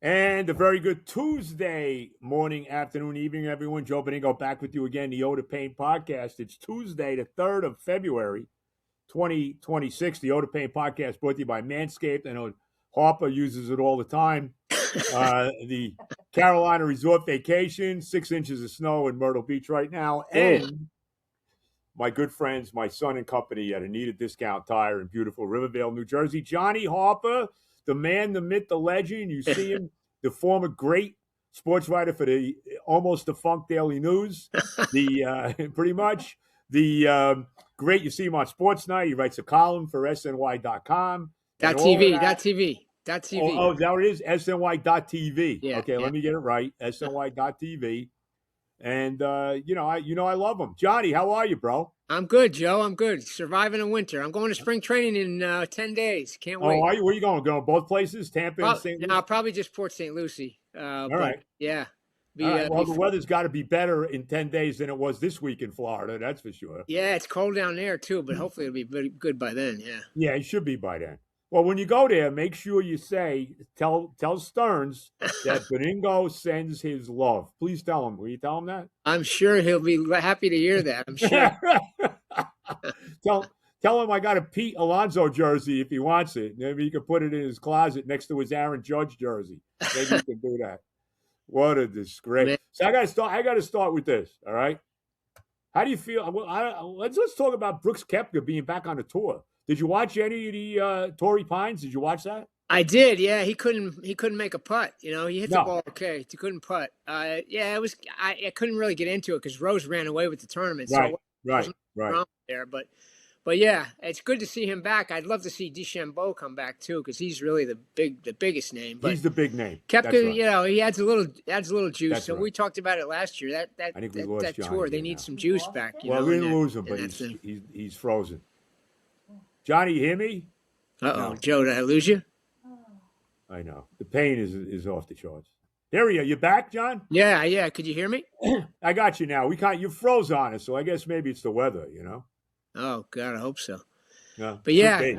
And a very good Tuesday morning, afternoon, evening, everyone. Joe Benigno back with you again, the Oda Pain podcast. It's Tuesday, the 3rd of February, 2026. The Oda Pain podcast brought to you by Manscaped. I know Harper uses it all the time. The Carolina Resort Vacation, 6 inches of snow in Myrtle Beach right now. And my good friends, my son and company at Anita Discount Tire in beautiful Rivervale, New Jersey. Johnny Harper, the man, the myth, the legend. You see him, the former great sports writer for the almost defunct Daily News. The pretty much the great. You see him on Sports Night. He writes a column for SNY.com. .tv. Oh, is that what it is? SNY.tv. Yeah, okay, yeah. Let me get it right. SNY.tv. And I love him. Johnny, how are you, bro? I'm good, Joe. I'm good. Surviving the winter. I'm going to spring training in 10 days. Can't wait. Oh, are you? Where are you going? Going both places? Tampa and St. Lucie? No, probably just Port St. Lucie. All right. Yeah. All right. Well, the weather's got to be better in 10 days than it was this week in Florida. That's for sure. Yeah, it's cold down there too, but hopefully it'll be very good by then. Yeah. Yeah, it should be by then. Well, when you go there, make sure you tell Stearns that Benigno sends his love. Please tell him. Will you tell him that? I'm sure he'll be happy to hear that. I'm sure. Tell him I got a Pete Alonso jersey if he wants it. Maybe he can put it in his closet next to his Aaron Judge jersey. Maybe he can do that. What a disgrace! Man. So I got to start with this. All right. How do you feel? Well, let's talk about Brooks Koepka being back on the tour. Did you watch any of the Torrey Pines? Did you watch that? I did. Yeah, he couldn't make a putt. You know, he hit the ball okay. He couldn't putt. Yeah, it was. I couldn't really get into it because Rose ran away with the tournament. Right. So right. There, but yeah, it's good to see him back. I'd love to see DeChambeau come back too because he's really the biggest name. But he's the big name. Koepka, right. You know, he adds a little juice. That's so right. We talked about it last year. That tour, they need some juice back. We didn't lose him, but he's frozen. Johnny, you hear me? No. Joe, did I lose you? I know. The pain is off the charts. There we are. You back, John? Yeah. Could you hear me? I got you now. You froze on us, so I guess maybe it's the weather, you know? Oh, God, I hope so. Yeah. But yeah, at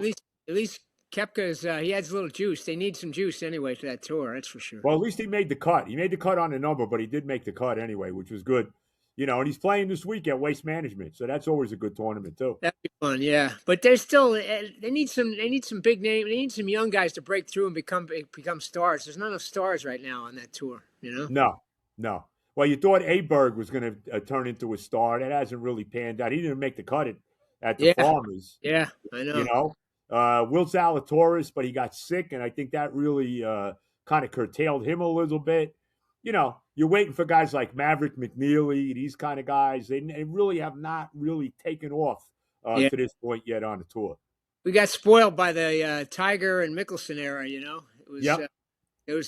least Koepka's, he adds a little juice. They need some juice anyway for that tour, that's for sure. Well, at least he made the cut. He made the cut on the number, but he did make the cut anyway, which was good. You know, and he's playing this week at Waste Management, so that's always a good tournament too. That'd be fun, yeah. But there's still they need some big names. They need some young guys to break through and become stars. There's not enough stars right now on that tour, you know. No. Well, you thought Aberg was going to turn into a star. That hasn't really panned out. He didn't make the cut at the Farmers. Yeah, I know. You know, Will Zalatoris, but he got sick, and I think that really kind of curtailed him a little bit. You know, you're waiting for guys like Maverick McNeely, these kind of guys. They really have not really taken off to this point yet on the tour. We got spoiled by the Tiger and Mickelson era. You know,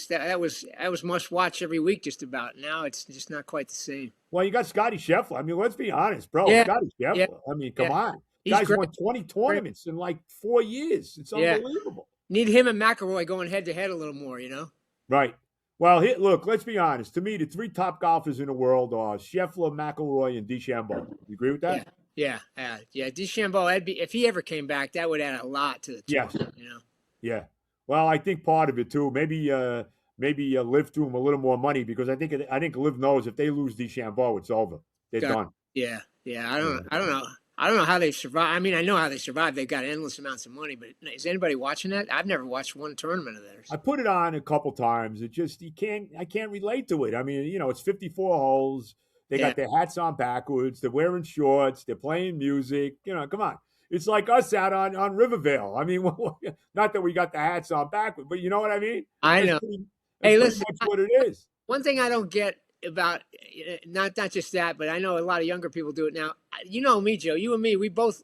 that was must watch every week just about. Now it's just not quite the same. Well, you got Scotty Scheffler. I mean, let's be honest, bro. Scotty Scheffler. Yeah. I mean, come on. Guys won 20 tournaments in like 4 years. It's unbelievable. Need him and McIlroy going head to head a little more. You know. Right. Well, look, let's be honest. To me, the 3 top golfers in the world are Scheffler, McIlroy, and DeChambeau. You agree with that? Yeah. DeChambeau, if he ever came back, that would add a lot to the tour. Yes. You know. Yeah. Well, I think part of it too. Maybe Liv threw him a little more money because I think Liv knows if they lose DeChambeau, it's over. They're done. Yeah. I don't know. I don't know how they survive. I mean, I know how they survive. They've got endless amounts of money, but is anybody watching that? I've never watched one tournament of theirs. I put it on a couple times. It just I can't relate to it. I mean, you know, it's 54 holes. They got their hats on backwards. They're wearing shorts. They're playing music. You know, come on. It's like us out on Rivervale. I mean, not that we got the hats on backwards, but you know what I mean? I know. Hey, listen, that's what it is. One thing I don't get about not just that, but I know a lot of younger people do it now. You know me, Joe. You and me,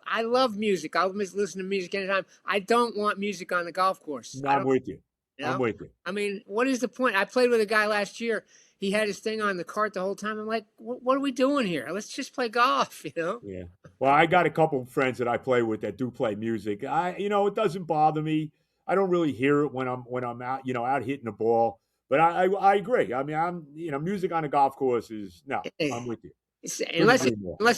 I love music. I'll listen to music anytime. I don't want music on the golf course. No, I'm with you. I'm with you. I mean, what is the point? I played with a guy last year. He had his thing on the cart the whole time. I'm like, what are we doing here? Let's just play golf, you know? Yeah. Well, I got a couple of friends that I play with that do play music. It doesn't bother me. I don't really hear it when I'm out, out hitting the ball. But I agree. I mean, music on a golf course is I'm with you. Unless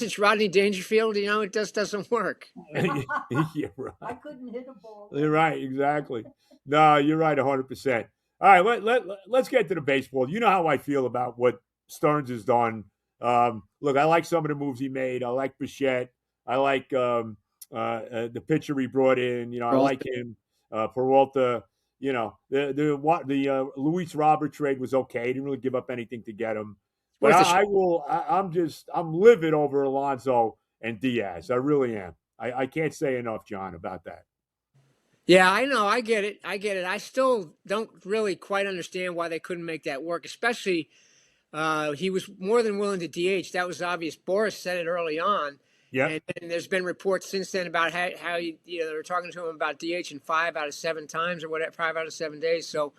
it's Rodney Dangerfield, it just doesn't work. Yeah, right. I couldn't hit a ball. You're right, exactly. No, you're right 100%. All right, let's get to the baseball. You know how I feel about what Stearns has done. Look, I like some of the moves he made. I like Bichette. I like the pitcher he brought in. You know, I like him. Peralta. You know, the Luis Robert trade was okay. He didn't really give up anything to get him. But I'm livid over Alonso and Diaz. I really am. I can't say enough, John, about that. Yeah, I know. I get it. I still don't really quite understand why they couldn't make that work, especially he was more than willing to DH. That was obvious. Boris said it early on. Yeah. And there's been reports since then about how they were talking to him about DH in 5 out of 7 times or whatever, 5 out of 7 days. So,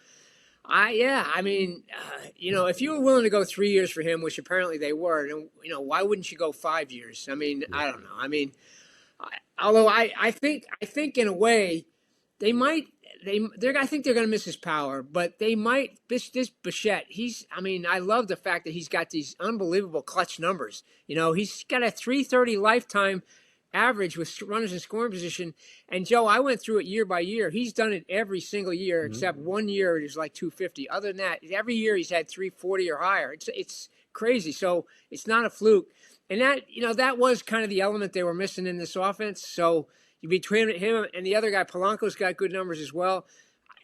I mean, if you were willing to go 3 years for him, which apparently they were, then, why wouldn't you go 5 years? I mean, I don't know. I mean, although I think in a way they might. I think they're going to miss his power, but they might. This Bichette, I love the fact that he's got these unbelievable clutch numbers. He's got a 330 lifetime average with runners in scoring position. And Joe, I went through it year by year. He's done it every single year, except 1 year it was like 250. Other than that, every year he's had 340 or higher. It's crazy. So it's not a fluke. And that was kind of the element they were missing in this offense. So between him and the other guy, Polanco's got good numbers as well.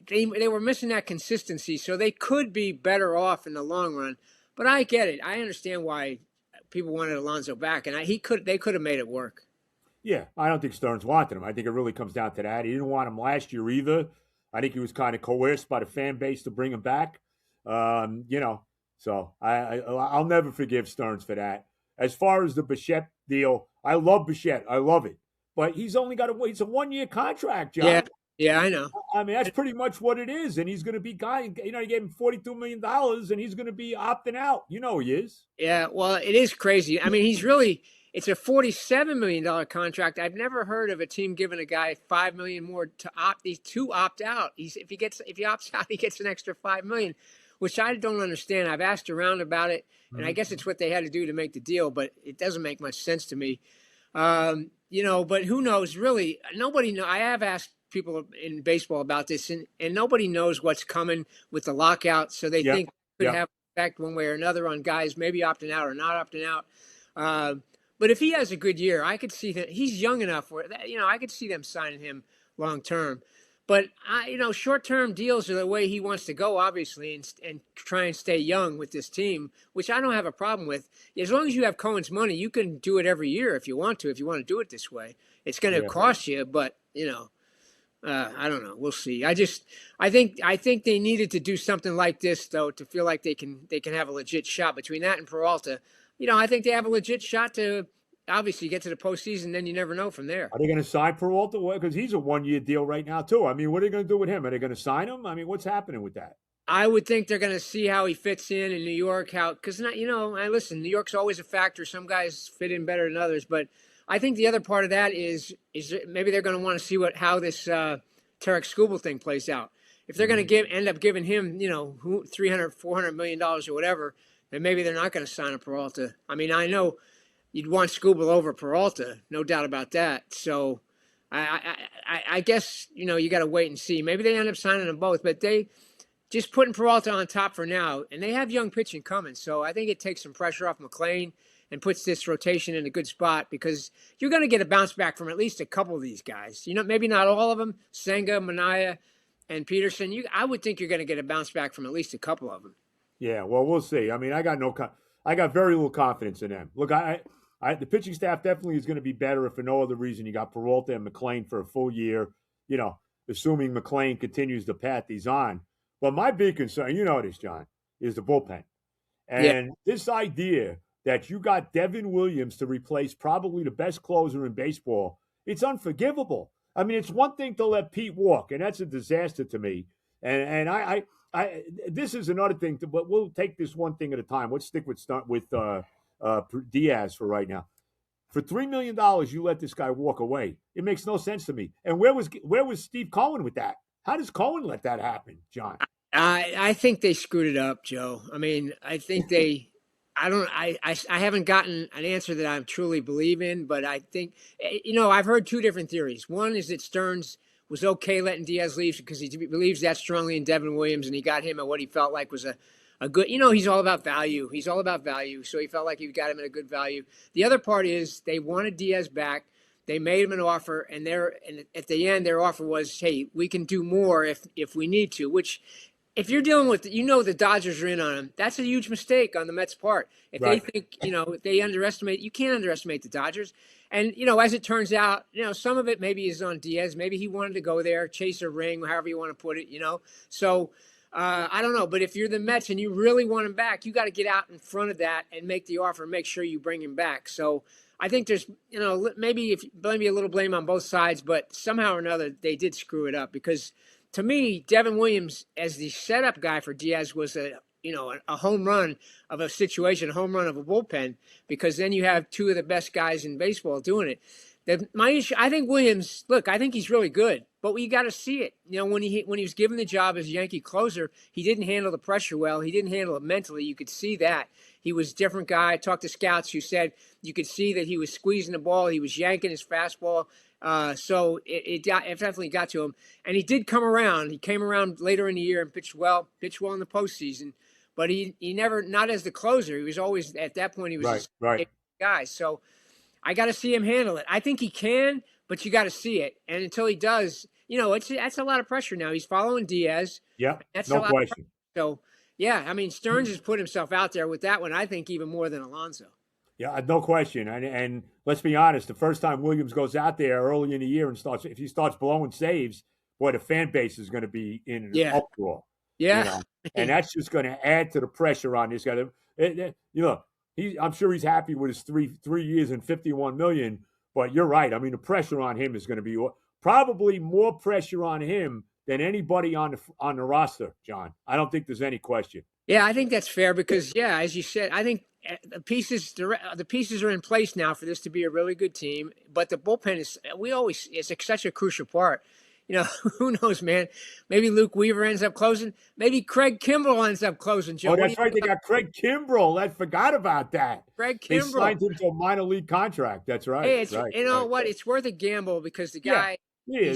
They were missing that consistency, so they could be better off in the long run. But I get it. I understand why people wanted Alonso back, and they could have made it work. Yeah, I don't think Stearns wanted him. I think it really comes down to that. He didn't want him last year either. I think he was kind of coerced by the fan base to bring him back. So I'll never forgive Stearns for that. As far as the Bichette deal, I love Bichette. I love it. But he's only got to wait. It's a 1-year contract, John. Yeah, I know. I mean, that's pretty much what it is. And he's going to be he gave him $42 million, and he's going to be opting out. You know he is. Yeah, well, it is crazy. I mean, it's a $47 million contract. I've never heard of a team giving a guy $5 million more to opt out. If he opts out, he gets an extra $5 million, which I don't understand. I've asked around about it, and I guess it's what they had to do to make the deal, but it doesn't make much sense to me. But who knows? Really, nobody knows. I have asked people in baseball about this, and nobody knows what's coming with the lockout. So they think it could have an effect one way or another on guys maybe opting out or not opting out. But if he has a good year, I could see that he's young enough where I could see them signing him long term. But short-term deals are the way he wants to go, obviously, and try and stay young with this team, which I don't have a problem with. As long as you have Cohen's money, you can do it every year if you want to do it this way. It's going to cost you, but I don't know. We'll see. I think they needed to do something like this though to feel like they can have a legit shot. Between that and Peralta, I think they have a legit shot to obviously get to the postseason. Then you never know from there. Are they going to sign Peralta? Because he's a 1-year deal right now too. I mean, what are they going to do with him? Are they going to sign him? I mean, what's happening with that? I would think they're going to see how he fits in New York. Because listen, New York's always a factor. Some guys fit in better than others, but I think the other part of that is maybe they're going to want to see how this Tarek Skubal thing plays out. If they're going to end up giving him, $300, $400 million or whatever, then maybe they're not going to sign a Peralta. I mean, I know you'd want Skubal over Peralta, no doubt about that. So I guess, you got to wait and see. Maybe they end up signing them both, but they just putting Peralta on top for now, and they have young pitching coming. So I think it takes some pressure off McLean and puts this rotation in a good spot because you're going to get a bounce back from at least a couple of these guys. Maybe not all of them, Senga, Minaya, and Peterson. I would think you're going to get a bounce back from at least a couple of them. Yeah, well, we'll see. I mean, I got very little confidence in them. Look, the pitching staff definitely is going to be better if for no other reason. You got Peralta and McLean for a full year, assuming McLean continues the path he's on. But my big concern, this, John, is the bullpen. And this idea that you got Devin Williams to replace probably the best closer in baseball, it's unforgivable. I mean, it's one thing to let Pete walk, and that's a disaster to me. And I this is another thing, but we'll take this one thing at a time. Let's stick with Diaz for right now. For $3 million, you let this guy walk away. It makes no sense to me. And where was Steve Cohen with that? How does Cohen let that happen, John? I think they screwed it up, Joe. I mean, I think they. I haven't gotten an answer that I truly believe in, but I think, I've heard two different theories. One is that Stearns was okay letting Diaz leave because he believes that strongly in Devin Williams, and he got him at what he felt like was a good, he's all about value. He's all about value. So he felt like he got him at a good value. The other part is they wanted Diaz back. They made him an offer, and at the end, their offer was, hey, we can do more if we need to, which if you're dealing with, the Dodgers are in on him, that's a huge mistake on the Mets' part. If They think, they underestimate, you can't underestimate the Dodgers. And, as it turns out, some of it maybe is on Diaz. Maybe he wanted to go there, chase a ring, however you want to put it, So I don't know. But if you're the Mets and you really want him back, you got to get out in front of that and make the offer and make sure you bring him back. So I think there's, maybe a little blame on both sides, but somehow or another, they did screw it up because to me, Devin Williams as the setup guy for Diaz was a home run of a situation, a home run of a bullpen, because then you have two of the best guys in baseball doing it. My issue, I think Williams, I think he's really good, but we got to see it. When he was given the job as Yankee closer, he didn't handle the pressure well. He didn't handle it mentally. You could see that. He was a different guy. I talked to scouts who said you could see that he was squeezing the ball. He was yanking his fastball. So it definitely got to him. And he did come around. He came around later in the year and pitched well in the postseason. But he never, not as the closer. He was always, at that point, he was a guy. So I got to see him handle it. I think he can, but you got to see it. And until he does, that's a lot of pressure now. He's following Diaz. Yeah, that's no question. So, yeah, Stearns has put himself out there with that one, I think, even more than Alonso. Yeah, no question. And let's be honest, the first time Williams goes out there early in the year and if he starts blowing saves, boy, the fan base is going to be in an uproar. Yeah. And that's just going to add to the pressure on this guy. I'm sure he's happy with his 3 years and $51 million, but you're right. The pressure on him is going to be probably more pressure on him than anybody on the roster, John. I don't think there's any question. Yeah, I think that's fair because, as you said, I think the pieces are in place now for this to be a really good team. But the bullpen is such a crucial part. Who knows, man? Maybe Luke Weaver ends up closing. Maybe Craig Kimbrell ends up closing, Joe. Oh, that's right. They got Craig Kimbrell. I forgot about that. Craig Kimbrell. They signed him to a minor league contract. That's right. Hey, what? It's worth a gamble because the guy, he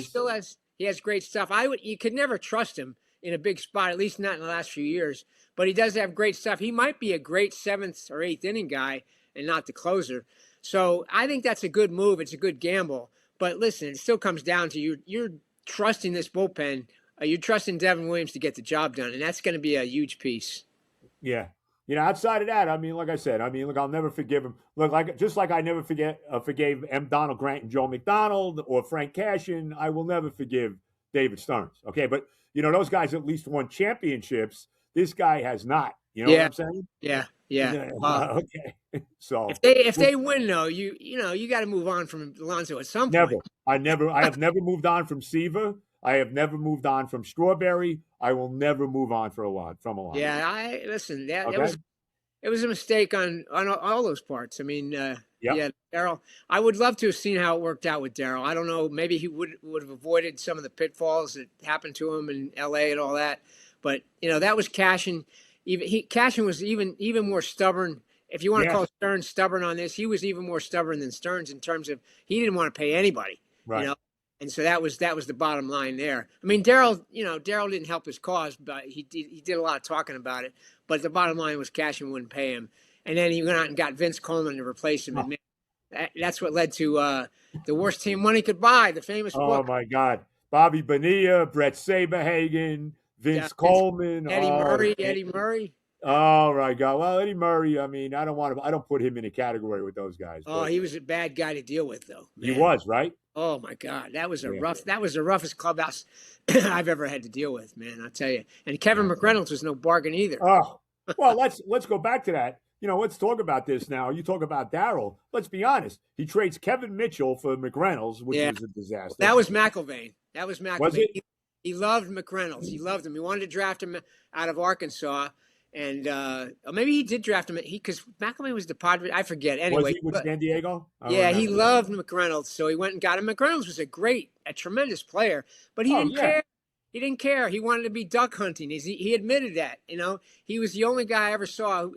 has great stuff. You could never trust him in a big spot, at least not in the last few years. But he does have great stuff. He might be a great 7th or 8th inning guy and not the closer. So I think that's a good move. It's a good gamble. But listen, it still comes down to you're trusting this bullpen. You're trusting Devin Williams to get the job done, and that's going to be a huge piece. Yeah. Outside of that, like I said, I'll never forgive him. Just like I never forgave M. Donald Grant and Joe McDonald or Frank Cashin, I will never forgive David Stearns. Okay, but those guys at least won championships. This guy has not. You know what I'm saying? Yeah. Okay. So if they win though, you got to move on from Alonso at some point. I have never moved on from Seaver. I have never moved on from Strawberry. I will never move on from Alonso. Yeah, it was a mistake on all those parts. Darryl. I would love to have seen how it worked out with Darryl. I don't know. Maybe he would have avoided some of the pitfalls that happened to him in L.A. and all that. But that was Cashin. Cashin was even more stubborn. If you want to call Stearns stubborn on this, he was even more stubborn than Stearns in terms of he didn't want to pay anybody. Right. And so that was the bottom line there. Darryl didn't help his cause, but he did a lot of talking about it. But the bottom line was Cashin wouldn't pay him, and then he went out and got Vince Coleman to replace him. And that's what led to the worst team money could buy. The famous book. Oh my God, Bobby Bonilla, Brett Saberhagen, Vince Coleman, Eddie Murray. Oh my God! Well, Eddie Murray. I don't put him in a category with those guys. Oh, he was a bad guy to deal with, though. Man. He was, right? Oh my God, that was the roughest clubhouse I've ever had to deal with, man. I'll tell you. And Kevin McReynolds was no bargain either. Oh, well, let's go baback to that. Let's talk about this now. You talk about Darryl. Let's be honest. He trades Kevin Mitchell for McReynolds, which was a disaster. That was McIlvain. Was it? He loved McReynolds. He loved him. He wanted to draft him out of Arkansas. And maybe he did draft him because McIlvain was the Padre. I forget. Anyway, was he with San Diego? He loved McReynolds, so he went and got him. McReynolds was a tremendous player, but he didn't care. He didn't care. He wanted to be duck hunting. He admitted that. He was the only guy I ever saw.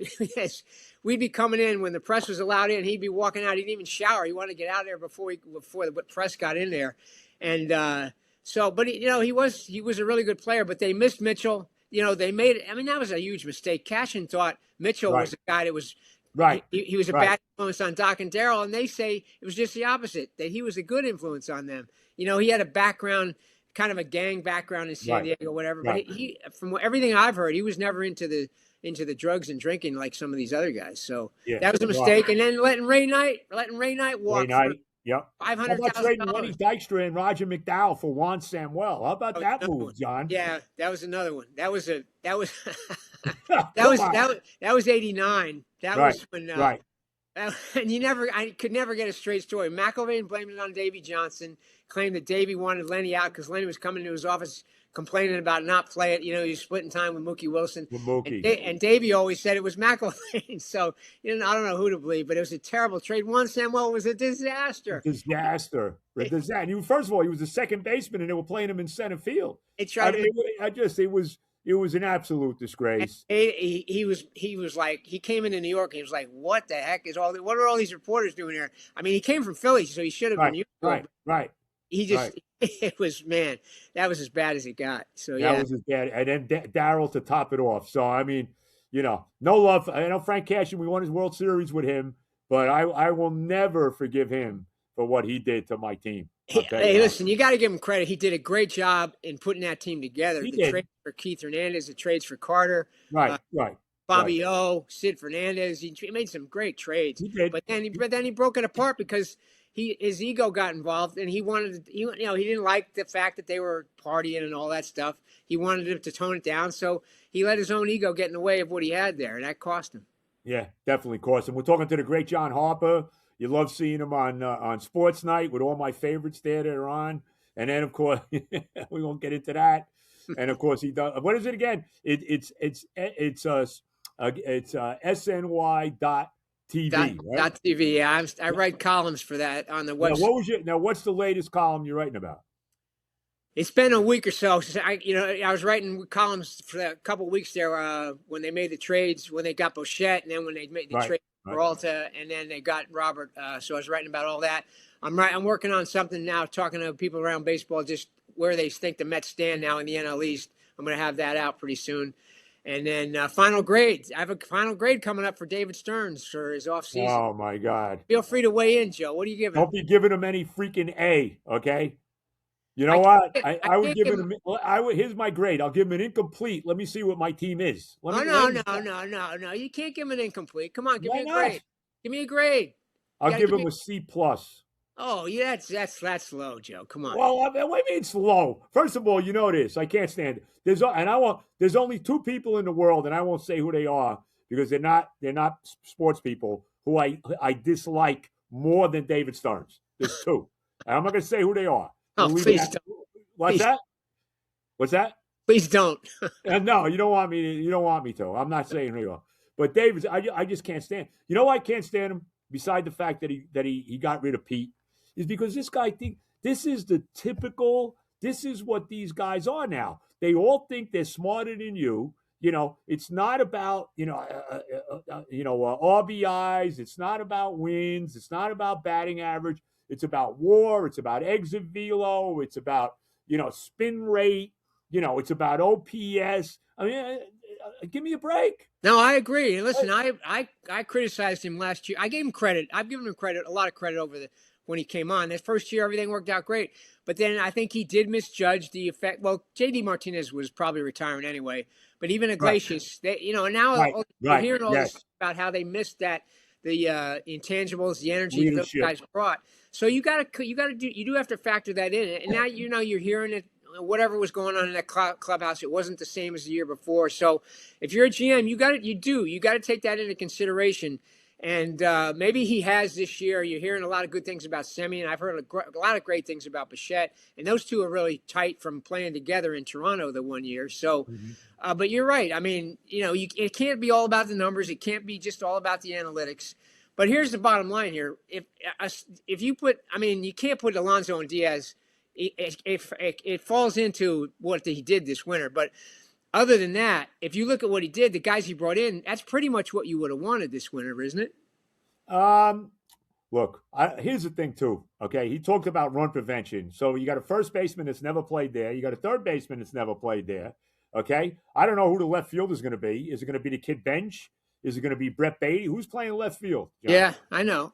We'd be coming in when the press was allowed in. He'd be walking out. He didn't even shower. He wanted to get out of there before the press got in there. And So, but he was a really good player, but they missed Mitchell. They made it. I mean, that was a huge mistake. Cashin thought Mitchell was a guy that was Right. he was a bad influence on Doc and Darryl, and they say it was just the opposite, that he was a good influence on them. He had a background, kind of a gang background in San Diego, whatever. But he, from everything I've heard, he was never into the drugs and drinking like some of these other guys. So that was a mistake. And then letting Ray Knight walk. Yep. $500,000. How about trading Lenny Dykstra and Roger McDowell for Juan Samuel? How about that move, John? Yeah, that was another one. That was that was 89. That was when and I could never get a straight story. McIlvaine blamed it on Davy Johnson, claimed that Davy wanted Lenny out because Lenny was coming to his office complaining about not playing. He was splitting time with Mookie Wilson. And Davey always said it was McIlvaine. So, I don't know who to believe, but it was a terrible trade. Juan Samuel was a disaster. Disaster. And first of all, he was a second baseman, and they were playing him in center field. It was an absolute disgrace. He was like, he came into New York and he was like, what the heck what are all these reporters doing here? I mean, he came from Philly, so he should have been. Right. He just, it was, man, that was as bad as it got. So, yeah. That was as bad. And then Darryl to top it off. So, I mean, no love. I know Frank Cashin, we won his World Series with him, but I will never forgive him for what he did to my team. Hey, listen, you got to give him credit. He did a great job in putting that team together. The trades for Keith Hernandez, the trades for Carter. Right. Bobby O, Sid Fernandez. He made some great trades. He did. But then he broke it apart because his ego got involved, and he wanted he didn't like the fact that they were partying and all that stuff. He wanted him to tone it down, so he let his own ego get in the way of what he had there, and that cost him. Yeah, definitely cost him. We're talking to the great John Harper. You love seeing him on Sports Night with all my favorites there that are on, and then of course we won't get into that. And of course he does. What is it again? It's SNY.TV. Right? .TV. Yeah, I write columns for that on the website. What's the latest column you're writing about? It's been a week or so. I was writing columns for a couple of weeks there when they made the trades, when they got Bichette, and then when they made the trade for Peralta, and then they got Robert. So I was writing about all that. I'm working on something now, talking to people around baseball, just where they think the Mets stand now in the NL East. I'm going to have that out pretty soon. And then final grades. I have a final grade coming up for David Stearns for his offseason. Oh, my God. Feel free to weigh in, Joe. What are you giving him? Don't be giving him any freaking A, okay? You know what? I would give him. Here's my grade. I'll give him an incomplete. Let me see what my team is. No. You can't give him an incomplete. Come on, give me a grade. Give me a grade. I'll give him a C+. Oh, yeah, that's low, Joe. Come on. Well, what do you mean it's low? First of all, you know this. I can't stand it. There's only two people in the world, and I won't say who they are because they're not sports people who I dislike more than David Stearns. There's two. And I'm not going to say who they are. Oh, please don't. What's that? What's that? Please don't. No, you don't want me. You don't want me to. I'm not saying who you are. But David, I just can't stand. You know why I can't stand him? Beside the fact that he got rid of Pete, is because this guy think this is the typical. This is what these guys are now. They all think they're smarter than you. It's not about RBIs. It's not about wins. It's not about batting average. It's about WAR. It's about exit velo. It's about spin rate. It's about OPS. I mean, give me a break. No, I agree. Listen, I criticized him last year. I gave him credit. I've given him a lot of credit when he came on. His first year, everything worked out great. But then I think he did misjudge the effect. Well, J.D. Martinez was probably retiring anyway. But even Iglesias, now we're hearing all this about how they missed the intangibles, the energy that those guys brought. So you do have to factor that in. And now you're hearing it. Whatever was going on in that clubhouse, it wasn't the same as the year before. So if you're a GM, you got to take that into consideration. And maybe he has this year. You're hearing a lot of good things about Semien. I've heard a lot of great things about Bichette. And those two are really tight from playing together in Toronto the one year. So, but you're right. I mean, it can't be all about the numbers. It can't be just all about the analytics. But here's the bottom line here. If you you can't put Alonso and Diaz. It falls into what he did this winter. But other than that, if you look at what he did, the guys he brought in, that's pretty much what you would have wanted this winter, isn't it? Look, here's the thing, too. Okay. He talked about run prevention. So you got a first baseman that's never played there. You got a third baseman that's never played there. Okay. I don't know who the left field is going to be. Is it going to be the kid Bench? Is it going to be Brett Beatty? Who's playing left field, John? Yeah, I know.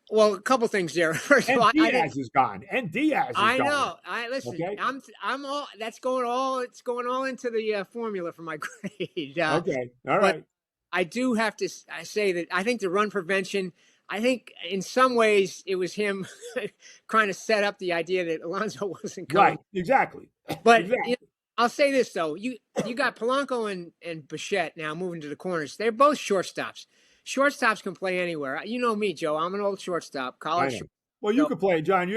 Well, a couple things there. First of And all, Diaz is gone. And Diaz is I gone. know. I listen. Okay. I'm all. That's going all. It's going all into the formula for my grade. Okay. All But right. I do have to say that I think the run prevention. I think in some ways it was him trying to set up the idea that Alonso wasn't coming. Right. Exactly. But Exactly. I'll say this though: you got Polanco and Bichette now moving to the corners. They're both shortstops. Shortstops can play anywhere. You know me, Joe. I'm an old shortstop, college. Well, you could play, John.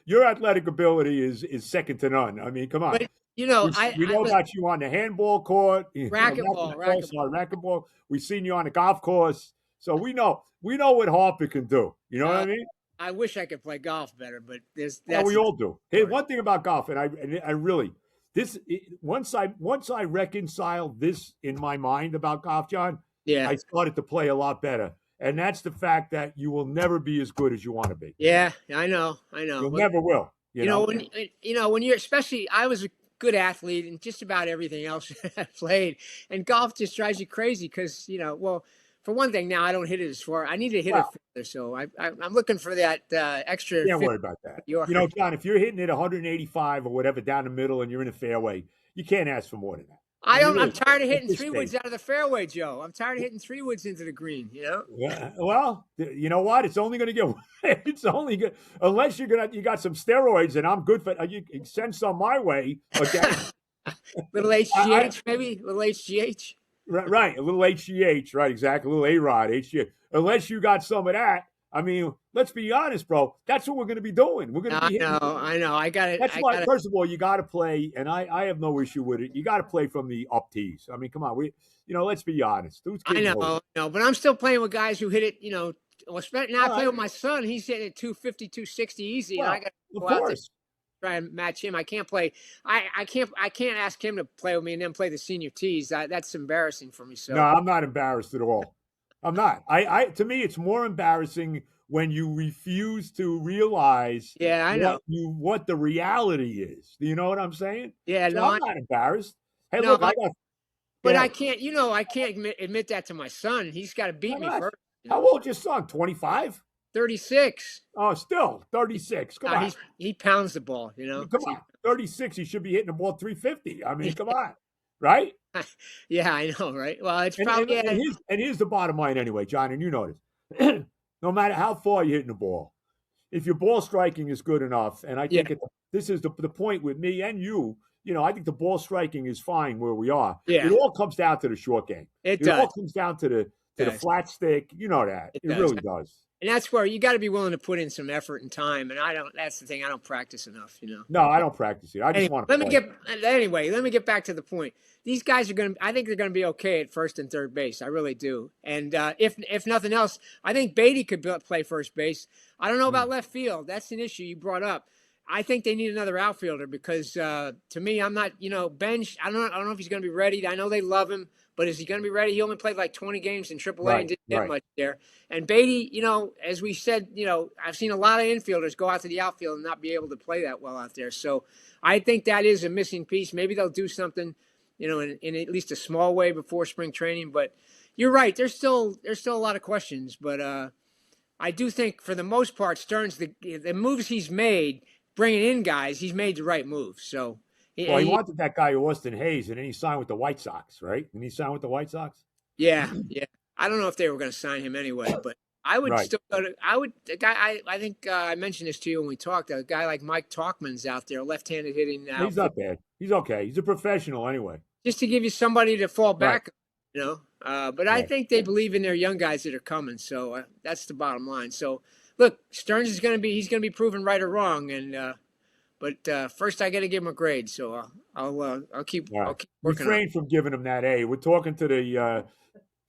Your athletic ability is second to none. I mean, come on. But you know, We know about you on the handball court, racquetball. We've seen you on the golf course, so we know what Harper can do. You know what I mean? I wish I could play golf better, but we all do. Hey, one thing about golf, and I really once I reconcile this in my mind about golf, John, I started to play a lot better. And that's the fact that you will never be as good as you want to be. Yeah, I know. You never will. You know when you're, especially, I was a good athlete and just about everything else I played, and golf just drives you crazy because well, for one thing, now I don't hit it as far. I need to hit it further, so I'm looking for that extra. Can't worry about that. John, if you're hitting it 185 or whatever down the middle and you're in a fairway, you can't ask for more than that. I'm tired of hitting 3-woods out of the fairway, Joe. I'm tired of hitting 3-woods into the green. Yeah. Well, you know what? It's only going to get. It's only good unless you got some steroids, and I'm good for. You send some my way. Okay. Little HGH, maybe. Little HGH. Right. A little HGH. Right. Exactly. A little A-Rod. HGH. Unless you got some of that. I mean, let's be honest, bro. That's what we're going to be doing. We're going to be. I know. I got it. That's why. First of all, you got to play, and I have no issue with it. You got to play from the up tees. I mean, come on. Let's be honest. I know, but I'm still playing with guys who hit it. Now I play with my son. He's hitting it 250, 260 easy, and I got to go out there try and match him. I can't play. I can't ask him to play with me and then play the senior tees. That's embarrassing for me. So no, I'm not embarrassed at all. I'm not. To me, it's more embarrassing when you refuse to realize what the reality is. Do you know what I'm saying? Yeah, so I'm not embarrassed. Hey, no, look, I can't, I can't admit that to my son. He's got to beat me first. How old is your son? 25? 36. Oh, still 36. Come on. He pounds the ball, Come on. 36, he should be hitting the ball 350. I mean, come on. Right? Yeah, I know, right? Well, it's probably. And here's the bottom line anyway, John, and you know this. No matter how far you're hitting the ball, if your ball striking is good enough, and I think this is the point with me and you, I think the ball striking is fine where we are. Yeah. It all comes down to the short game. It all comes down to the flat stick. You know that. It really does. And that's where you got to be willing to put in some effort and time. And that's the thing. I don't practice enough, No, I don't practice it. I just want to let me get back to the point. These guys I think they're going to be okay at first and third base. I really do. And if nothing else, I think Beatty could play first base. I don't know about left field. That's an issue you brought up. I think they need another outfielder because to me, I'm not, Bench. I don't know if he's going to be ready. I know they love him, but is he going to be ready? He only played like 20 games in AAA and didn't get much there. And Beatty, as we said, I've seen a lot of infielders go out to the outfield and not be able to play that well out there. So I think that is a missing piece. Maybe they'll do something, in at least a small way before spring training. But you're right. There's still a lot of questions. But I do think for the most part, Stearns, the moves he's made, bringing in guys, he's made the right move. So, he wanted that guy Austin Hayes, and then he signed with the White Sox, right? Didn't he sign with the White Sox? Yeah. I don't know if they were going to sign him anyway, but I would still go to. I think I mentioned this to you when we talked. A guy like Mike Talkman's out there, left-handed hitting now. He's not bad. He's okay. He's a professional anyway. Just to give you somebody to fall back, But I think they believe in their young guys that are coming. So that's the bottom line. So. Look, Stearns he's going to be proven right or wrong, and but first I got to give him a grade. So I'll keep working. Refrain from giving him that A. We're talking to the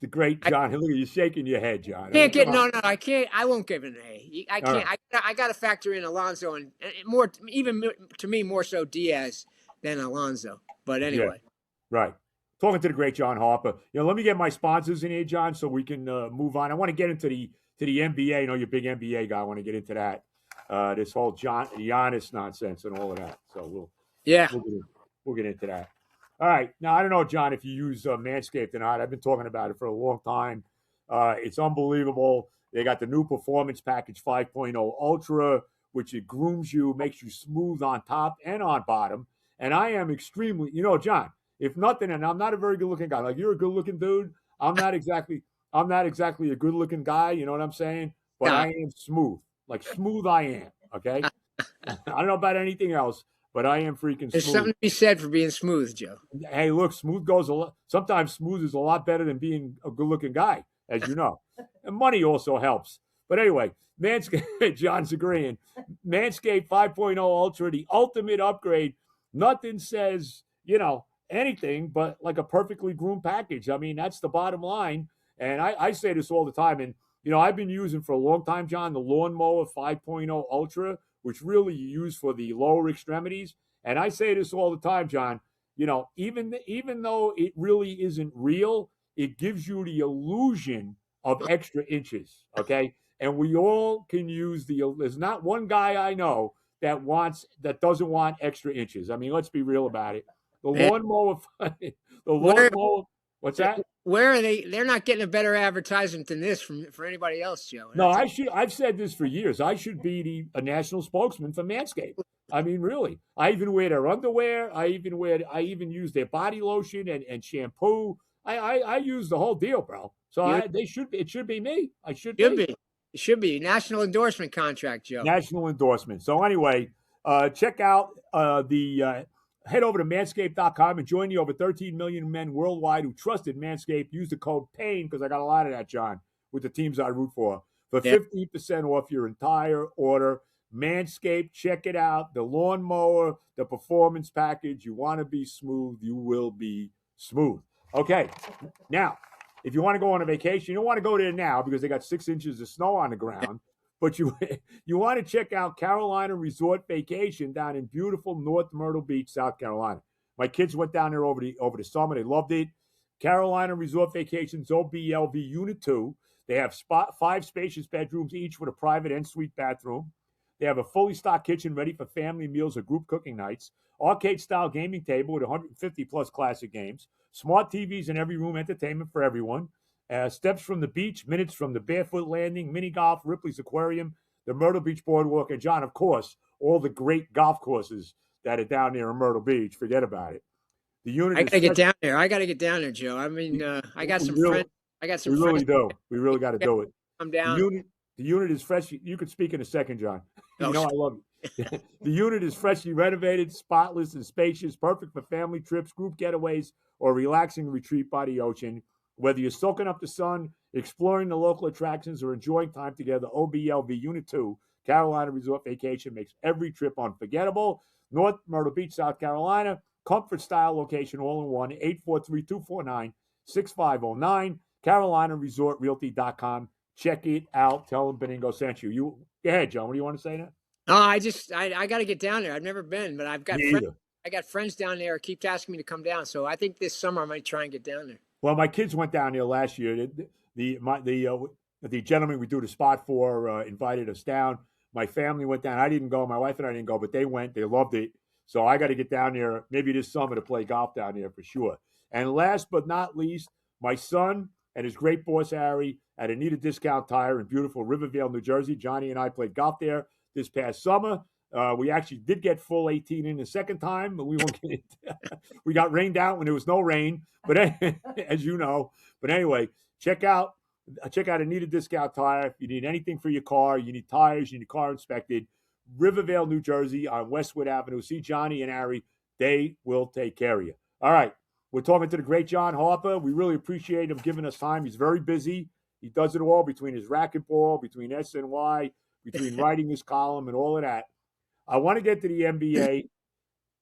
great John. Look at you shaking your head, John. I can't. I won't give it an A. I can't. Right. I got to factor in Alonso and more, even to me more so Diaz than Alonso. But anyway, right. Talking to the great John Harper. Let me get my sponsors in here, John, so we can move on. I want to get into the to the NBA. I know you're a big NBA guy. I want to get into that. This whole Giannis nonsense and all of that. So Yeah. we'll get into that. All right. Now, I don't know, John, if you use Manscaped or not. I've been talking about it for a long time. It's unbelievable. They got the new Performance Package 5.0 Ultra, which it grooms you, makes you smooth on top and on bottom. And I am extremely, John, if nothing, and I'm not a very good-looking guy. Like, you're a good-looking dude. I'm not exactly a good-looking guy. You know what I'm saying? But I am smooth. Like, smooth I am, okay? I don't know about anything else, but I am freaking There's smooth. something to be said for being smooth, Joe. Hey, look, smooth goes a lot. Sometimes smooth is a lot better than being a good-looking guy, as you know. And money also helps. But anyway, Manscaped, John's agreeing. Manscaped 5.0 Ultra, the ultimate upgrade. Nothing says, anything but like a perfectly groomed package. I mean, that's the bottom line. And I say this all the time. And, I've been using for a long time, John, the Lawnmower 5.0 Ultra, which really you use for the lower extremities. And I say this all the time, John, even though it really isn't real, it gives you the illusion of extra inches, okay? And we all can use there's not one guy I know that doesn't want extra inches. I mean, let's be real about it. The lawnmower, what's that? Where are they? They're not getting a better advertisement than this for anybody else, Joe. No, I've said this for years. I should be a national spokesman for Manscaped. I mean, really. I even wear their underwear. I even use their body lotion and shampoo. I use the whole deal, bro. So it should be me. I should be. It should be national endorsement contract, Joe. National endorsement. So anyway, check out head over to manscaped.com and join the over 13 million men worldwide who trusted Manscaped. Use the code PAIN, because I got a lot of that, John, with the teams I root for 15% off your entire order. Manscaped, check it out. The lawnmower, the performance package. You want to be smooth, you will be smooth. Okay, now, if you want to go on a vacation, you don't want to go there now because they got 6 inches of snow on the ground. But you want to check out Carolina Resort Vacation down in beautiful North Myrtle Beach, South Carolina. My kids went down there over the summer. They loved it. Carolina Resort Vacations OBLV Unit 2. They have 5 spacious bedrooms, each with a private en-suite bathroom. They have a fully stocked kitchen ready for family meals or group cooking nights. Arcade-style gaming table with 150-plus classic games. Smart TVs in every room, entertainment for everyone. Steps from the beach, minutes from the Barefoot Landing, mini golf, Ripley's Aquarium, the Myrtle Beach Boardwalk, and John, of course, all the great golf courses that are down there in Myrtle Beach. Forget about it. The unit. I gotta get down there. I gotta get down there, Joe. I mean, I got some friends. We really do. We really got to do it. I'm down. The unit is fresh. You could speak in a second, John. You know I love you. The unit is freshly renovated, spotless, and spacious, perfect for family trips, group getaways, or relaxing retreat by the ocean. Whether you're soaking up the sun, exploring the local attractions, or enjoying time together, OBLV Unit 2, Carolina Resort Vacation, makes every trip unforgettable. North Myrtle Beach, South Carolina, comfort style location all in one, 843-249-6509, CarolinaResortRealty.com. Check it out. Tell them Benigno sent you. Go ahead, John. What do you want to say now? Oh, I got to get down there. I've never been, but I've got I got friends down there who keep asking me to come down. So I think this summer I might try and get down there. Well, my kids went down there last year. The gentleman we do the spot for invited us down. My family went down. I didn't go. My wife and I didn't go, but they went. They loved it. So I got to get down there maybe this summer to play golf down there for sure. And last but not least, my son and his great boss, Harry, at Anita Discount Tire in beautiful Rivervale, New Jersey. Johnny and I played golf there this past summer. We actually did get full 18 in the second time, but we won't get it. We got rained out when there was no rain, but as you know. But anyway, check out Anita Discount Tire. If you need anything for your car, you need tires, you need your car inspected, Rivervale, New Jersey on Westwood Avenue. See Johnny and Harry. They will take care of you. All right. We're talking to the great John Harper. We really appreciate him giving us time. He's very busy. He does it all between his racquetball, between SNY, between writing his column and all of that. I want to get to the NBA.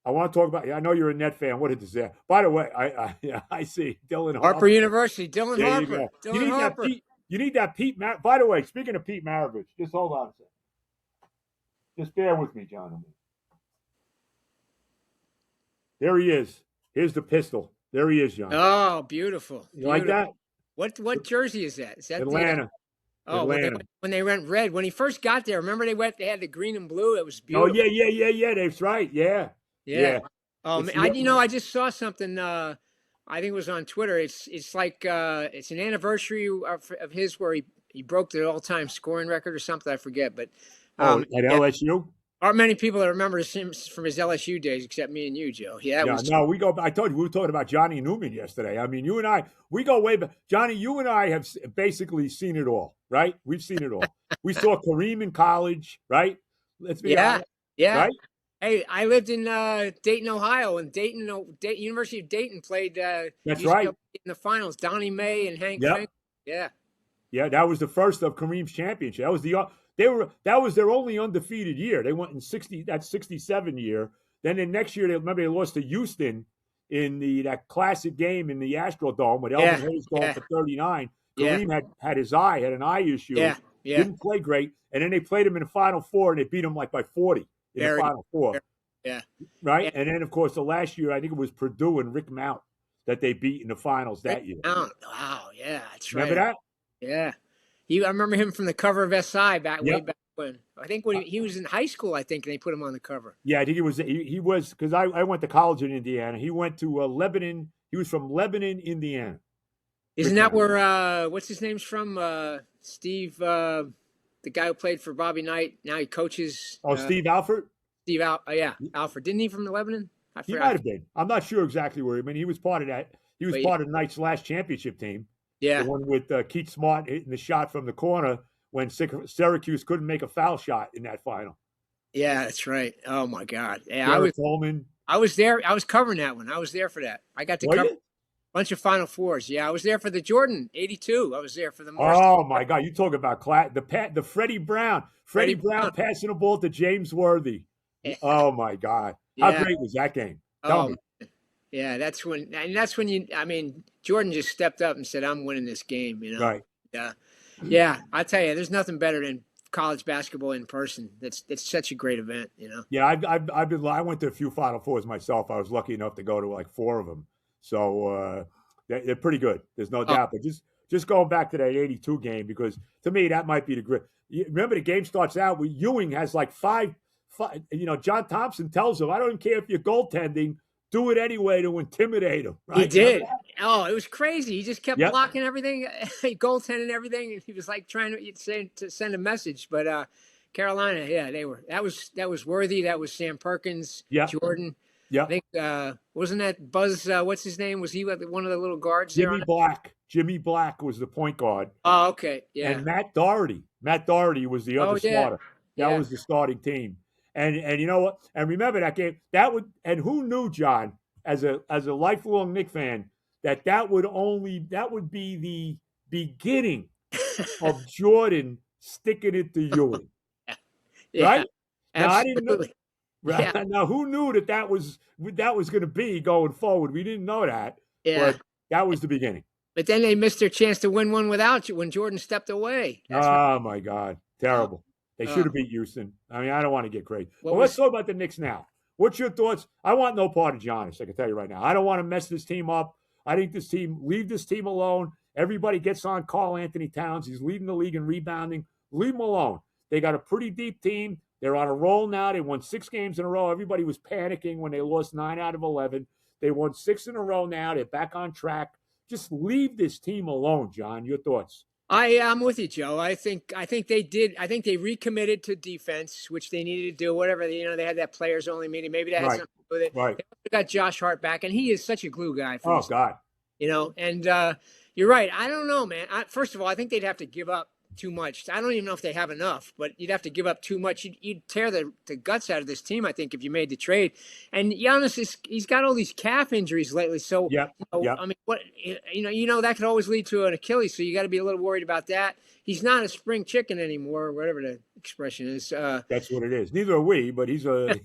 I want to talk about. I know you're a Net fan. What did this say? By the way, I see Dylan Harper University. Dylan there Harper. You need Harper. You need that Pete. By the way, speaking of Pete Maravich, just hold on a second. Just bear with me, John. There he is. Here's the pistol. There he is, John. Oh, beautiful. You like that? What jersey is that? Is that Atlanta? Oh, Atlanta. when they went red. When he first got there, remember they had the green and blue. It was Oh beautiful. yeah. That's right. Yeah, Yeah. yeah. Oh It's man, the I just saw something. I think it was on Twitter. It's like it's an anniversary of his where he broke the all-time scoring record or something. I forget, but at yeah, LSU. aren't many people that remember him from his LSU days except me and you, Joe. Yeah, that Yeah, was. no, we go. I told you we were talking about Johnny Newman yesterday. I mean, you and I, we go way back. Johnny, you and I have basically seen it all, right? We've seen it all. We saw Kareem in college, right? Let's be Yeah, honest, yeah. right? Hey, I lived in Dayton, Ohio, and University of Dayton played That's UCLA right. in the finals. Donnie May and Hank Yep. Fink. Yeah. Yeah, that was the first of Kareem's championship. That was their only undefeated year. They went in 67 year. Then the next year, they lost to Houston in that classic game in the Astrodome with Elvin Hayes going for 39. Yeah. Kareem had an eye issue. Yeah. Yeah. Didn't play great, and then they played him in the Final Four, and they beat him like by 40 in the Final Four. Yeah. Right, Yeah. and then of course the last year, I think it was Purdue and Rick Mount that they beat in the finals that year. Wow. Yeah. That's right. Remember that? Yeah. I remember him from the cover of SI way back when. I think when he was in high school, I think, and they put him on the cover. Yeah, I think he was because I went to college in Indiana. He went to Lebanon. He was from Lebanon, Indiana. Isn't that where what's his name's from? Steve, the guy who played for Bobby Knight. Now he coaches. Steve Alford. Alfred. Didn't he from the Lebanon? He might have been. I'm not sure exactly where. I mean, he was part of that. He was part of Knight's last championship team. Yeah, the one with Keith Smart hitting the shot from the corner when Syracuse couldn't make a foul shot in that final. Yeah, that's right. Oh my God! Yeah, I was there. I was covering that one. I was there for that. I got to cover a bunch of Final Fours. Yeah, I was there for the Jordan '82. I was there for the. Oh my God! You talk about the Freddie Brown. Freddie Brown passing the ball to James Worthy. Oh my God! How great was that game? Tell me. Yeah, that's when Jordan just stepped up and said, "I'm winning this game." You know, right? Yeah. I tell you, there's nothing better than college basketball in person. It's such a great event. You know. Yeah, I went to a few Final Fours myself. I was lucky enough to go to like 4 of them. So they're pretty good. There's no doubt. But just going back to that '82 game, because to me that might be the great. Remember, the game starts out with Ewing has like five. John Thompson tells him, "I don't care if you're goaltending. Do it anyway to intimidate him." Right? He did. Oh, it was crazy. He just kept blocking everything, goaltending everything, and he was like trying to send a message. But Carolina, that was Worthy. That was Sam Perkins. Jordan. Yeah. I think wasn't that Buzz? What's his name? Was he one of the little guards? Jimmy Black. Jimmy Black was the point guard. Oh, okay. Yeah. And Matt Doherty. Matt Doherty was the other starter. That was the starting team. And you know what? And remember that game. And who knew, John, as a lifelong Knicks fan, that would be the beginning of Jordan sticking it to Ewing. Right? Now, I didn't know. Right? Yeah. Now, who knew that was going to be going forward? We didn't know that. Yeah. But that was the beginning. But then they missed their chance to win one without you when Jordan stepped away. My God. Terrible. They should have beat Houston. I mean, I don't want to get crazy. But let's talk about the Knicks now. What's your thoughts? I want no part of Giannis, I can tell you right now. I don't want to mess this team up. I think leave this team alone. Everybody gets on Karl Anthony Towns. He's leading the league in rebounding. Leave him alone. They got a pretty deep team. They're on a roll now. They won 6 games in a row. Everybody was panicking when they lost 9 out of 11. They won 6 in a row now. They're back on track. Just leave this team alone, John. Your thoughts? I'm with you, Joe. I think they did. I think they recommitted to defense, which they needed to do. Whatever they had that players only meeting. Maybe that had something to do with it. Right. They got Josh Hart back, and he is such a glue guy. Oh God. And you're right. I don't know, man. First of all, I think they'd have to give up too much. I don't even know if they have enough, but you'd have to give up too much. You'd tear the guts out of this team, I think, if you made the trade. And Giannis he's got all these calf injuries lately. So I mean, what that could always lead to an Achilles. So you got to be a little worried about that. He's not a spring chicken anymore, or whatever the expression is. That's what it is. Neither are we, but he's a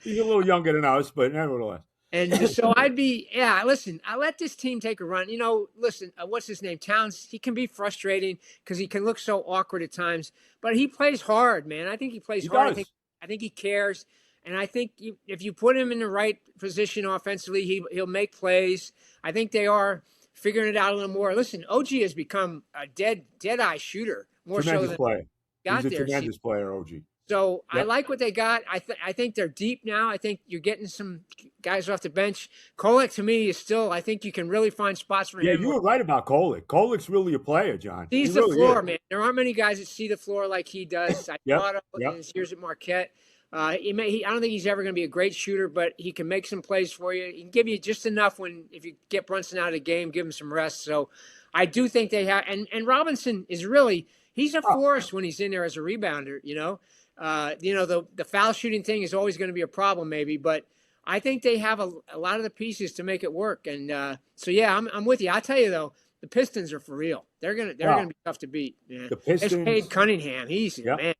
little younger than us, but nevertheless. And so listen, I let this team take a run. Listen, what's his name? Towns, he can be frustrating because he can look so awkward at times, but he plays hard, man. I think he plays hard. I think he cares. And I think if you put him in the right position offensively, he'll make plays. I think they are figuring it out a little more. Listen, OG has become a dead-eye shooter more so Tremendous than player. got He's a there. tremendous player, OG. So I Yep. like what they got. I think they're deep now. I think you're getting some guys off the bench. Kolek to me is still. I think you can really find spots for Yeah, him. you were right about Kolek. Kolek's really a player, John. He Sees the really floor, is. man. There aren't many guys that see the floor like he does. I Yep. thought in his years at Marquette. I don't think he's ever going to be a great shooter, but he can make some plays for you. He can give you just enough if you get Brunson out of the game, give him some rest. So I do think they have. And Robinson is really he's a force when he's in there as a rebounder. The foul shooting thing is always going to be a problem, maybe, but I think they have a lot of the pieces to make it work. And so yeah, I'm with you. I tell you though. The Pistons are for real. They're gonna be tough to beat. Man. The Pistons. Cade Cunningham. He's a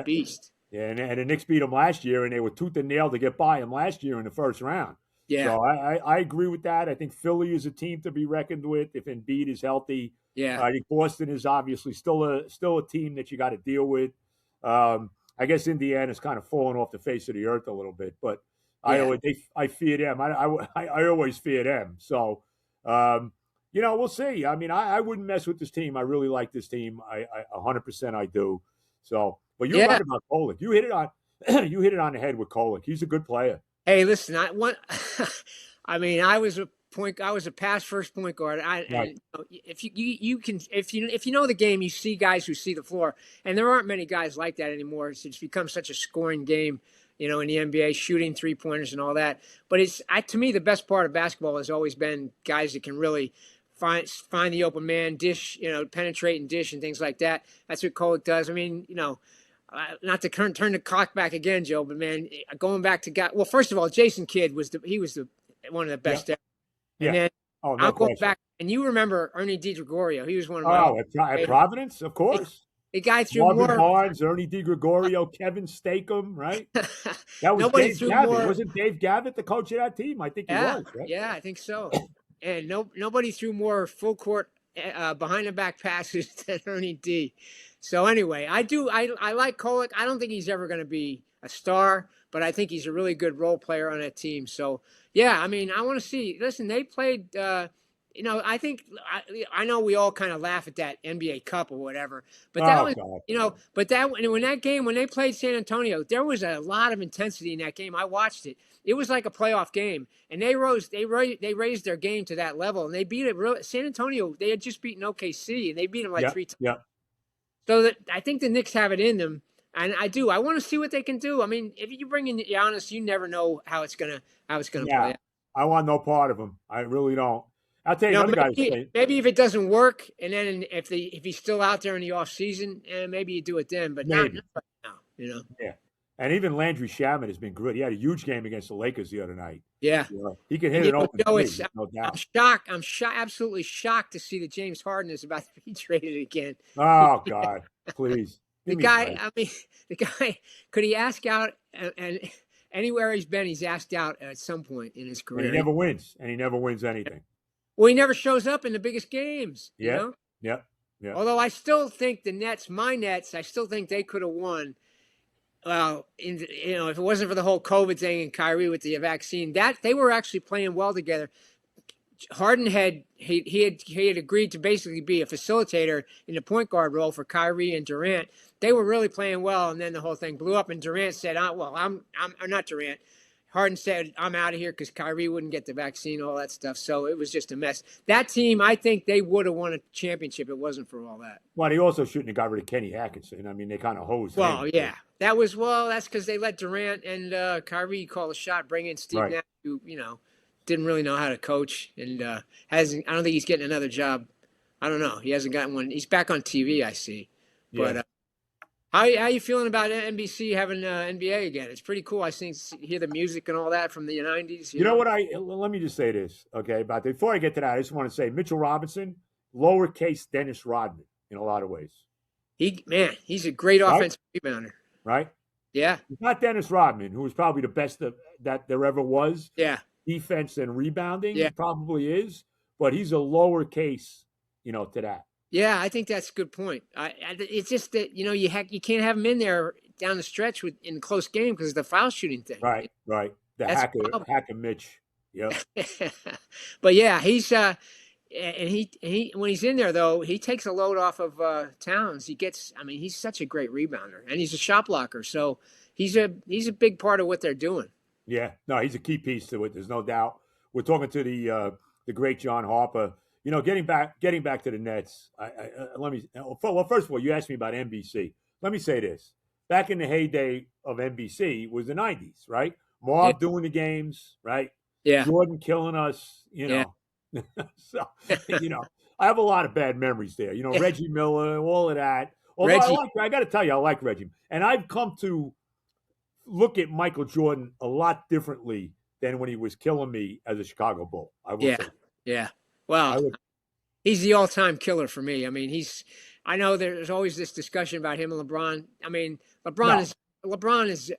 beast. Yeah, and the Knicks beat him last year, and they were tooth and nail to get by him last year in the first round. Yeah. So I agree with that. I think Philly is a team to be reckoned with if Embiid is healthy. Yeah. I think Boston is obviously still a team that you got to deal with. I guess Indiana's kind of fallen off the face of the earth a little bit, but I fear them. I always fear them. So. We'll see. I mean, I wouldn't mess with this team. I really like this team. I 100% I do. So, but you're right about Kolek. You hit it on the head with Kolek. He's a good player. Hey, listen, I was a pass first point guard. If you know the game, you see guys who see the floor, and there aren't many guys like that anymore. It's become such a scoring game, in the NBA, shooting 3-pointers and all that. But to me, the best part of basketball has always been guys that can really find the open man, dish, penetrate and dish and things like that. That's what Kolek does. I mean, not to turn the clock back again, Joe, but man, going back to well, first of all, Jason Kidd was one of the best ever. Yeah. And then I'll go back, and you remember Ernie DiGregorio. He was one of at Providence, of course. The guy threw Marvin Barnes, Ernie DiGregorio, Kevin Stakem, right? That was Dave Gavitt. Wasn't Dave Gavitt the coach of that team? I think he was, right? Yeah, I think so. And nobody threw more full court behind the back passes than Ernie D. So anyway, I like Kolek. I don't think he's ever going to be a star, but I think he's a really good role player on that team. So yeah, I mean, I want to see. Listen, they played. I think I know we all kind of laugh at that NBA Cup or whatever, but when they played San Antonio, there was a lot of intensity in that game. I watched it. It was like a playoff game, and they raised their game to that level, and they beat it. San Antonio, they had just beaten OKC, and they beat them 3 times. Yeah. So I think the Knicks have it in them, and I do. I want to see what they can do. I mean, if you bring in Giannis, you never know how it's gonna play. I want no part of him. I really don't. I'll tell you another guy. Maybe if it doesn't work, and then if he's still out there in the off season, maybe you do it then. But not right now. Yeah, and even Landry Shamet has been good. He had a huge game against the Lakers the other night. Yeah, he can hit it open. No doubt. I'm absolutely shocked to see that James Harden is about to be traded again. Oh God, please. The guy could he ask out and anywhere he's been, he's asked out at some point in his career. And he never wins, anything. Well, he never shows up in the biggest games. Yeah. Although I still think the Nets, I still think they could have won. Well, if it wasn't for the whole COVID thing and Kyrie with the vaccine, that they were actually playing well together. Harden had agreed to basically be a facilitator in the point guard role for Kyrie and Durant. They were really playing well, and then the whole thing blew up. And Durant said, I'm not Durant. Harden said, I'm out of here because Kyrie wouldn't get the vaccine, all that stuff. So it was just a mess. That team, I think they would have won a championship. It wasn't for all that. Well, he also shouldn't have got rid of Kenny Atkinson. I mean, they kind of hosed him. Well, yeah. That's because they let Durant and Kyrie call a shot, bring in Steve Nash, who, didn't really know how to coach. And I don't think he's getting another job. I don't know. He hasn't gotten one. He's back on TV, I see. Yeah. But how you feeling about NBC having NBA again? It's pretty cool. I hear the music and all that from the 90s. You know what? Let me just say this, okay? But before I get to that, I just want to say Mitchell Robinson, lowercase Dennis Rodman in a lot of ways. He's a great offensive rebounder. Right? Yeah. It's not Dennis Rodman, who was probably the best that there ever was. Yeah. Defense and rebounding, he probably is, but he's a lowercase, to that. Yeah, I think that's a good point. It's just that you can't have him in there down the stretch in close game because of the foul shooting thing. Right. The hacker Mitch. Yep. But yeah, he's and he when he's in there though, he takes a load off of Towns. He's such a great rebounder, and he's a shot blocker. So he's a big part of what they're doing. Yeah, no, he's a key piece to it. There's no doubt. We're talking to the great John Harper. Getting back to the Nets. Let me. Well, first of all, you asked me about NBC. Let me say this: back in the heyday of NBC was the '90s, right? Marv doing the games, right? Yeah. Jordan killing us, So, I have a lot of bad memories there. Reggie Miller, all of that. Although I got to tell you, I like Reggie, and I've come to look at Michael Jordan a lot differently than when he was killing me as a Chicago Bull. I will say. Yeah. Well, he's the all-time killer for me. I mean, I know there's always this discussion about him and LeBron. I mean, LeBron is,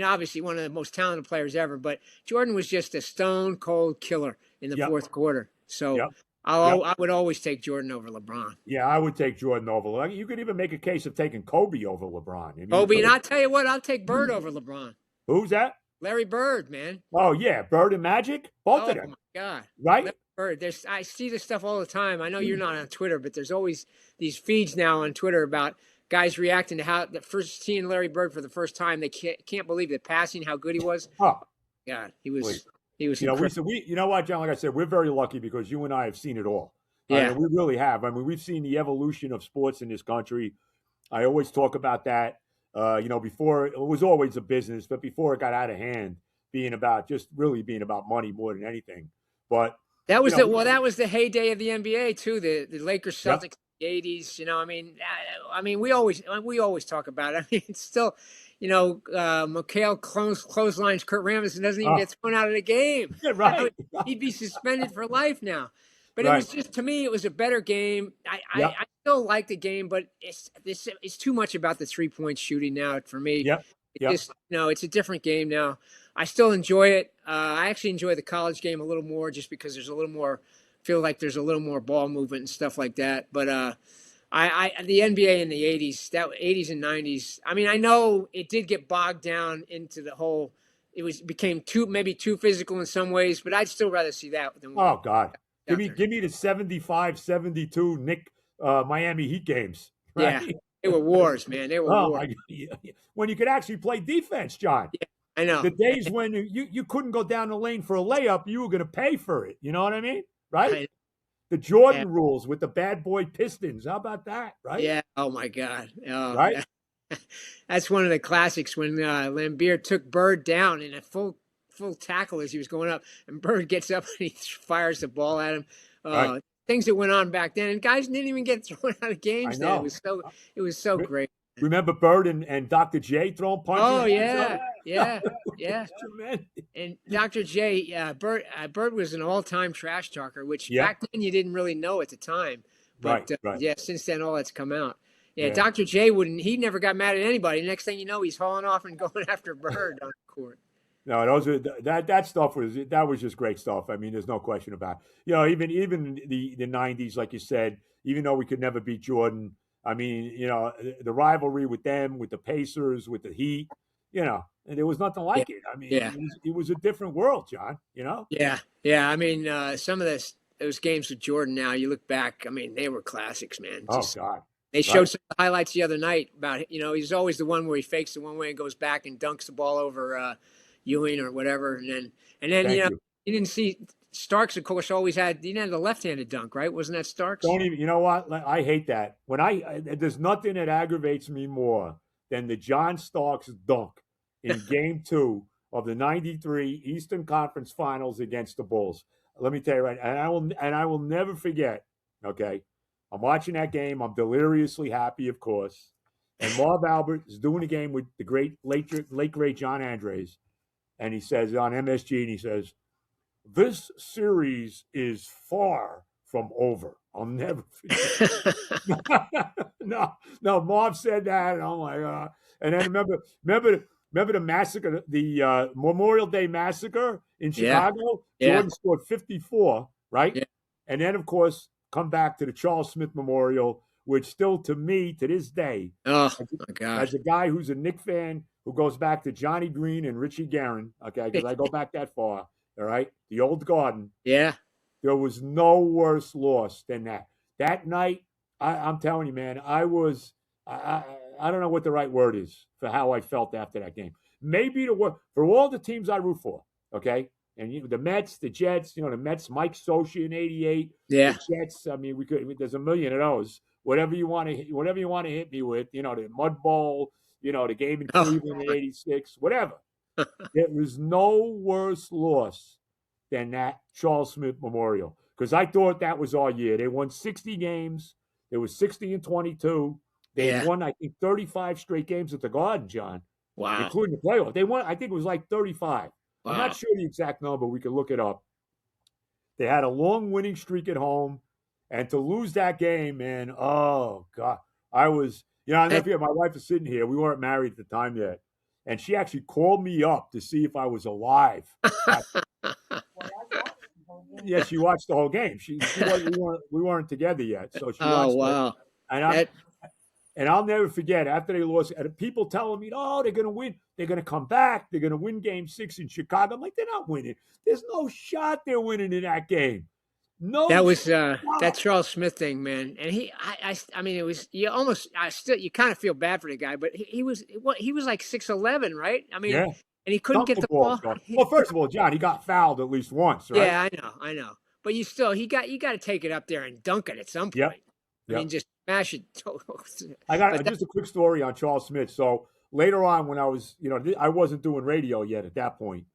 obviously one of the most talented players ever, but Jordan was just a stone cold killer in the fourth quarter. So I would always take Jordan over LeBron. Yeah, I would take Jordan over LeBron. You could even make a case of taking Kobe over LeBron. Kobe, and I'll tell you what, I'll take Bird over LeBron. Who's that? Larry Bird, man. Oh, yeah, Bird and Magic? Both of them. Oh, my God. Right? Larry Bird. I see this stuff all the time. I know you're not on Twitter, but there's always these feeds now on Twitter about guys reacting to how the first seeing Larry Bird for the first time. They can't believe the passing, how good he was. Oh, God, he was we you know what, John? Like I said, we're very lucky because you and I have seen it all. Yeah, we really have. We've seen the evolution of sports in this country. I always talk about that. Before it was always a business, but before it got out of hand, being about money more than anything. But that was that was the heyday of the NBA too. The Lakers, Celtics, the '80s. We always talk about it. It's still, McHale clotheslines Kurt Rambis and doesn't even get thrown out of the game. Right. He'd be suspended for life now. But it was just, to me, it was a better game. I still like the game, but it's too much about the 3-point shooting now for me. It's a different game now. I still enjoy it. I actually enjoy the college game a little more just because there's a little more, feel like there's a little more ball movement and stuff like that. But the NBA in the 80s and 90s, I know it did get bogged down into the whole, became maybe too physical in some ways, but I'd still rather see that than oh God. Give me the 75, 72 Miami Heat games. Right? Yeah, they were wars, man. They were wars. When you could actually play defense, John. Yeah, I know. The days when you couldn't go down the lane for a layup, you were going to pay for it. You know what I mean? Right? The Jordan rules with the bad boy Pistons. How about that? Right? Yeah. Oh, my God. Oh, right? That's one of the classics when Lambeer took Bird down in a full tackle as he was going up, and Bird gets up and he fires the ball at him. Things that went on back then, and guys didn't even get thrown out of games. Then it was so great. Remember Bird and Dr. J throwing punches? Oh yeah. And Dr. J, Bird was an all-time trash talker, which back then you didn't really know at the time. But since then all that's come out. Yeah, Dr. J he never got mad at anybody. Next thing you know, he's hauling off and going after Bird on the court. No, that stuff was just great stuff. There's no question about it. Even the 90s, like you said, even though we could never beat Jordan, the rivalry with them, with the Pacers, with the Heat, and there was nothing like it. It was a different world, John, Yeah. Some of those games with Jordan now, you look back, they were classics, man. God. They showed some highlights the other night about, he's always the one where he fakes the one way and goes back and dunks the ball over Ewing or whatever, and then you didn't see Starks, of course, always had the left-handed dunk, right? Wasn't that Starks? Don't even. You know what? I hate that. There's nothing that aggravates me more than the John Starks dunk in Game 2 of the '93 Eastern Conference Finals against the Bulls. Let me tell you right, and I will never forget. Okay, I'm watching that game. I'm deliriously happy, of course. And Marv Albert is doing a game with the late great John Andres. And he says on MSG, and he says, "This series is far from over." I'll never forget. No, Marv said that, and I'm like, and then remember the massacre, the Memorial Day massacre in Chicago. Jordan scored 54, right? Yeah. And then, of course, come back to the Charles Smith Memorial, which still, to me, to this day, my God, as a guy who's a Knicks fan, who goes back to Johnny Green and Richie Guerin, okay, because I go back that far, all right? The old Garden. Yeah. There was no worse loss than that. That night, I'm telling you, man, I don't know what the right word is for how I felt after that game. Maybe for all the teams I root for, okay? And the Mets, the Jets, the Mets, Mike Socia in '88, Yeah. the Jets. I mean, there's a million of those. Whatever you want to hit me with, the Mud Bowl, the game in Cleveland in '86, whatever. There was no worse loss than that Charles Smith Memorial, because I thought that was our year. They won 60 games. They were 60-22. They had won, I think, 35 straight games at the Garden, John, Wow. including the playoff. They won, I think it was like 35. Wow. I'm not sure the exact number. We could look it up. They had a long winning streak at home, and to lose that game, man, oh, God. I was, I'll never forget, my wife was sitting here. We weren't married at the time yet. And she actually called me up to see if I was alive. Yeah, she watched the whole game. We weren't together yet, so she watched. Oh, wow! And I'll never forget, after they lost, and people telling me, "Oh, they're going to win. They're going to come back. They're going to win Game 6 in Chicago." I'm like, "They're not winning. There's no shot they're winning in that game." No, that was that Charles Smith thing, man. And I mean, it was you kind of feel bad for the guy, but he was like 6'11", right? I mean, yeah. And he couldn't get the ball. Well, first of all, John, he got fouled at least once, right? Yeah, I know. But you got to take it up there and dunk it at some point. Yep. I mean, just smash it. I got just a quick story on Charles Smith. So later on, when I was, I wasn't doing radio yet at that point.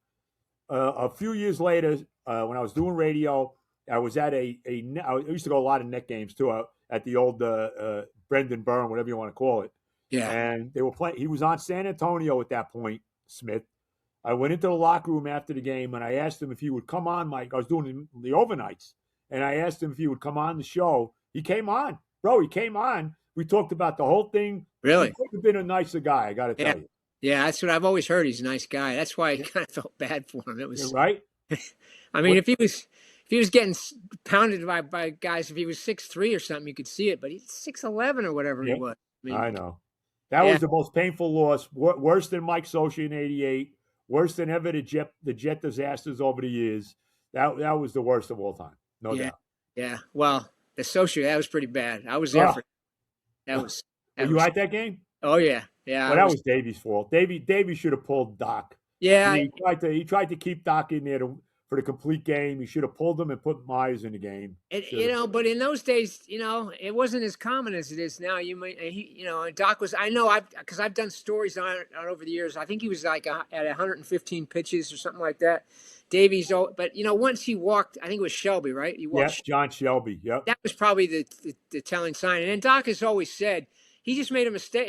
A few years later, when I was doing radio, I was at I used to go a lot of net games too, at the old Brendan Byrne, whatever you want to call it. Yeah. And they were playing. He was on San Antonio at that point, Smith. I went into the locker room after the game, and I asked him if he would come on. I was doing the overnights, and I asked him if he would come on the show. He came on. Bro, he came on. We talked about the whole thing. Really? He could have been a nicer guy, I got to tell you. Yeah, that's what I've always heard. He's a nice guy. That's why I kind of felt bad for him. It was right. I mean, if he was getting pounded by guys, if he was 6'3" or something, you could see it. But he's 6'11" or whatever he was. I know. That was the most painful loss. Worse than Mike Socia in '88. Worse than ever the Jet disasters over the years. That was the worst of all time. No doubt. Yeah. Well, the Socia, that was pretty bad. I was there for that. Were you at that game? Oh yeah. Yeah. Well, that was Davey's fault. Davey should have pulled Doc. Yeah. He tried to keep Doc in there for the complete game. He should have pulled him and put Myers in the game. But in those days, it wasn't as common as it is now. Doc was. I know because I've done stories on over the years. I think he was like at 115 pitches or something like that. Davies, but once he walked, I think it was Shelby, right? He walked. Yeah, John Shelby. Yep. That was probably the telling sign. And then Doc has always said he just made a mistake.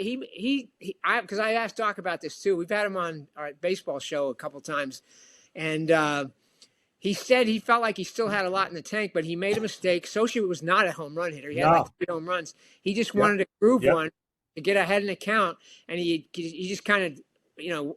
Because I asked Doc about this too. We've had him on our baseball show a couple times, and he said he felt like he still had a lot in the tank, but he made a mistake. Socia was not a home run hitter. He had like 3 home runs. He just wanted to groove one to get ahead in the count, and he just kind of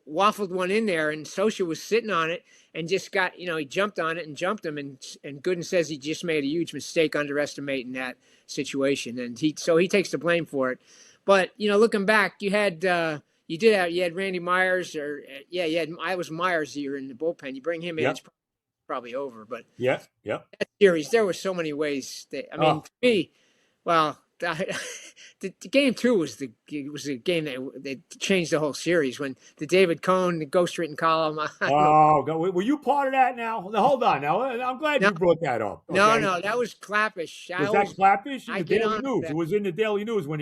waffled one in there, and Socia was sitting on it and just got he jumped on it and jumped him, and Gooden says he just made a huge mistake underestimating that situation, and he takes the blame for it. But looking back, you had Randy Myers, I was Myers here in the bullpen. You bring him in, it's probably over. But that series, there were so many ways that to me, well, the game 2 was the game that changed the whole series when the David Cohn, the ghostwritten column. Were you part of that now? Hold on now. I'm glad you brought that up. Okay? No, that was Clappish. Was that Clappish in the Daily News? It was in the Daily News when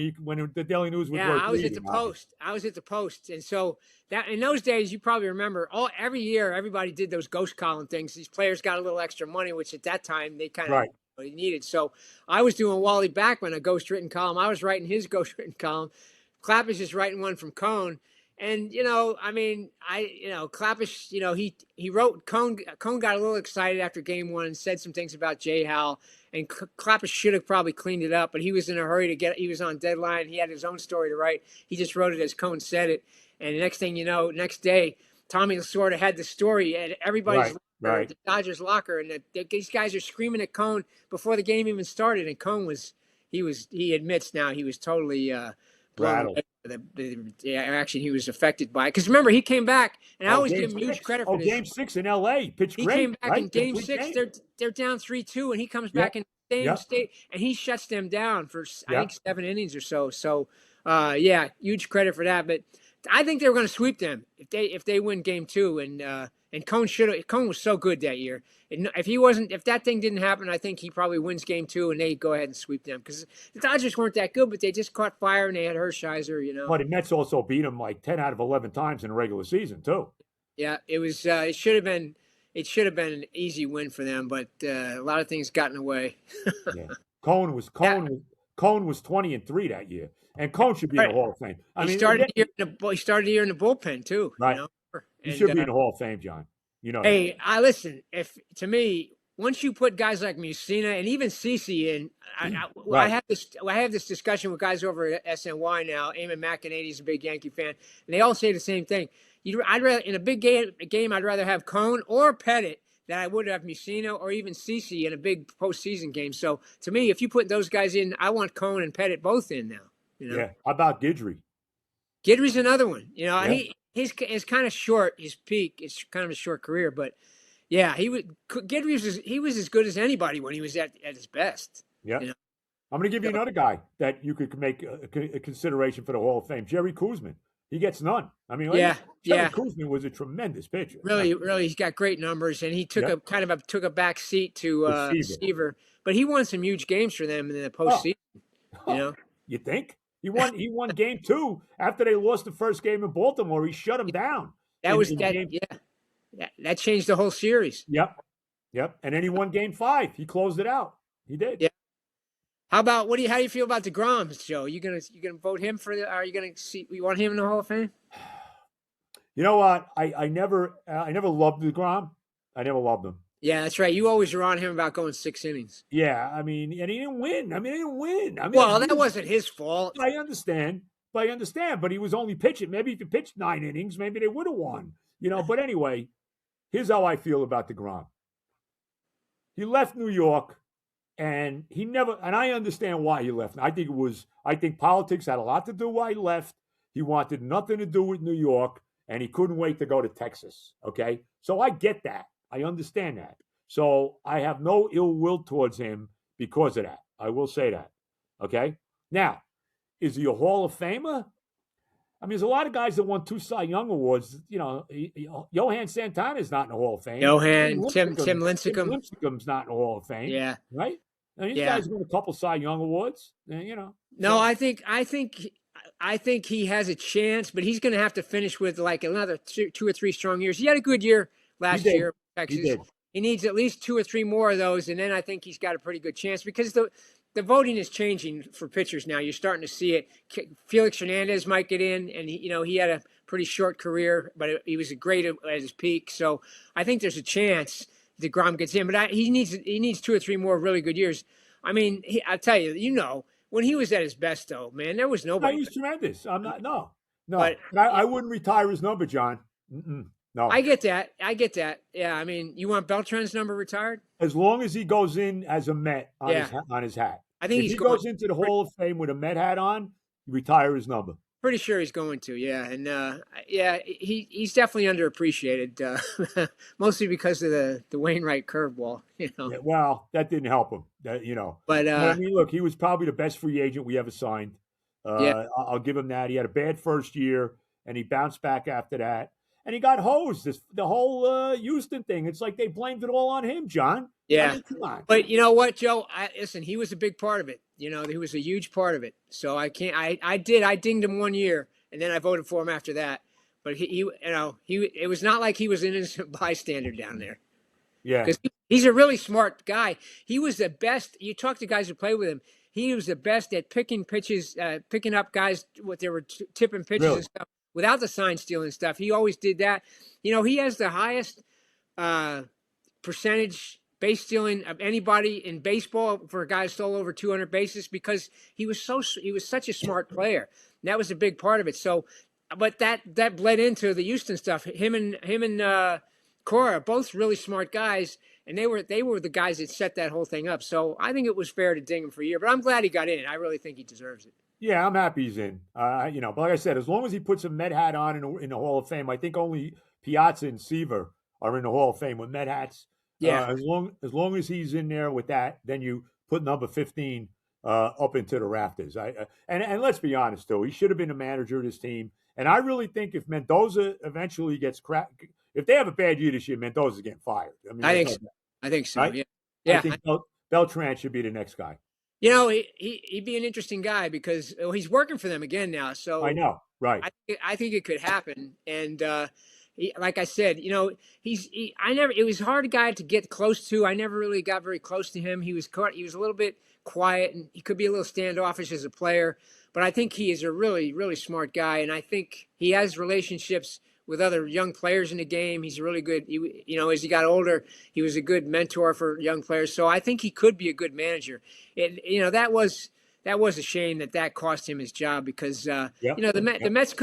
the Daily News was. Yeah, I was at the Post. I was at the Post, and so that in those days, you probably remember. Every year, everybody did those ghost column things. These players got a little extra money, which at that time they kind of. He needed. So I was doing Wally Backman, a ghost-written column. I was writing his ghost-written column. Clappish is writing one from Cohn. And, Clappish, he wrote, Cohn got a little excited after game 1 and said some things about Jay Howell. And Clappish should have probably cleaned it up, but he was in a hurry he was on deadline. He had his own story to write. He just wrote it as Cohn said it. And the next thing you know, next day, Tommy Lasorda had the story at everybody's the Dodgers locker, and these guys are screaming at Cohn before the game even started. And Cohn he admits now he was totally blown away the action he was affected by. Because remember, he came back, and I always give him huge credit for this. Game 6 in L.A. pitched He great. came back right? in Game 6. They're down 3-2, and he comes back in the same state, and he shuts them down for I think 7 innings or so. So, huge credit for that. But I think they were going to sweep them if they win Game 2. And Cone was so good that year. And if that thing didn't happen, I think he probably wins Game 2 and they go ahead and sweep them because the Dodgers weren't that good, but they just caught fire and they had Hershiser. But the Mets also beat them like 10 out of 11 times in the regular season too. Yeah, it was. It should have been an easy win for them, but a lot of things got in the way. Cone was 20-3 that year, and Cone should be in the Hall of Fame. He started the year in the bullpen too. Right. He should be in the Hall of Fame, John. Hey, I listen. To me, once you put guys like Mussina and even CeCe in, I have this discussion with guys over at SNY now. Eamon McEnany is a big Yankee fan, and they all say the same thing. I'd rather in a big game, I'd rather have Cone or Pettit than I would have Mussina or even CeCe in a big postseason game. So to me, if you put those guys in, I want Cone and Pettit both in now. Yeah. How about Guidry? Guidry's another one. He's kind of short. His peak. It's kind of a short career, but yeah, Guidry was as good as anybody when he was at his best. Yeah. I'm going to give you another guy that you could make a consideration for the Hall of Fame. Jerry Koosman. He gets none. I mean, Jerry Koosman was a tremendous pitcher. Really, he's got great numbers, and he took a back seat to Seaver. But he won some huge games for them in the postseason. You think? He won Game 2 after they lost the first game in Baltimore. He shut them down. That changed the whole series. Yep. And then he won Game 5. He closed it out. He did. Yeah. How about how do you feel about DeGrom, Joe? You gonna vote him for are you gonna see you want him in the Hall of Fame? You know what? I never loved DeGrom. I never loved him. Yeah, that's right. You always were on him about going 6 innings. Yeah, and he didn't win. He didn't win. That wasn't his fault. I understand. But he was only pitching. Maybe if he pitched 9 innings, maybe they would have won. But anyway, here's how I feel about DeGrom. He left New York. And I understand why he left. I think politics had a lot to do why he left. He wanted nothing to do with New York, and he couldn't wait to go to Texas. Okay? So I get that. I understand that. So I have no ill will towards him because of that. I will say that. Okay? Now, is he a Hall of Famer? I mean, there's a lot of guys that won 2 Cy Young Awards. Johan Santana's not in the Hall of Fame. Tim Lincecum. Tim Lincecum's not in the Hall of Fame. Yeah. Right? These guys won a couple Cy Young Awards. No, I think he has a chance, but he's going to have to finish with like another 2 or 3 strong years. He had a good year last year, Texas. He needs at least 2 or 3 more of those, and then I think he's got a pretty good chance because the voting is changing for pitchers now. You're starting to see it. Felix Hernandez might get in, and he had a pretty short career, but he was great at his peak. So I think there's a chance DeGrom gets in, but he needs 2 or 3 more really good years. I mean, I tell you, when he was at his best, though, man, there was nobody. He was tremendous. I'm not. No. But I wouldn't retire his number, John. No. I get that. Yeah, I mean, you want Beltran's number retired? As long as he goes in as a Met on his hat. I think if he goes into the Hall of Fame with a Met hat on, you retire his number. Pretty sure he's going to, yeah. And, he's definitely underappreciated, mostly because of the Wainwright curveball, Yeah, well, that didn't help him, But, I mean, look, he was probably the best free agent we ever signed. I'll give him that. He had a bad first year, and he bounced back after that. And he got hosed. The whole Houston thing. It's like they blamed it all on him, John. Yeah. I mean, come on. But you know what, Joe? Listen, he was a big part of it. He was a huge part of it. So I dinged him 1 year, and then I voted for him after that. But it was not like he was an innocent bystander down there. Yeah. Because he's a really smart guy. He was the best. You talk to guys who play with him. He was the best at picking pitches, picking up guys what they were tipping pitches and stuff. Without the sign stealing stuff, he always did that. He has the highest percentage base stealing of anybody in baseball for a guy who stole over 200 bases because he was such a smart player. And that was a big part of it. So, but that bled into the Houston stuff. Him and Cora, both really smart guys, and they were the guys that set that whole thing up. So I think it was fair to ding him for a year. But I'm glad he got in. I really think he deserves it. Yeah, I'm happy he's in. But like I said, as long as he puts a Met hat on in the Hall of Fame, I think only Piazza and Seaver are in the Hall of Fame with Met hats. Yeah, As long as he's in there with that, then you put number 15 up into the rafters. And let's be honest, though, he should have been the manager of this team. And I really think if Mendoza eventually gets cracked, if they have a bad year this year, Mendoza's getting fired. I mean, I there's think no so. doubt, I think so. right? Yeah, I yeah. think Beltran should be the next guy. He'd be an interesting guy because he's working for them again now. I So know, right? I think it could happen. And like I said, I never. It was a hard guy to get close to. I never really got very close to him. He was a little bit quiet, and he could be a little standoffish as a player. But I think he is a really, really smart guy, and I think he has relationships with other young players in the game. He's really good. As he got older, he was a good mentor for young players. So I think he could be a good manager. That was a shame that cost him his job because Yep. the Mets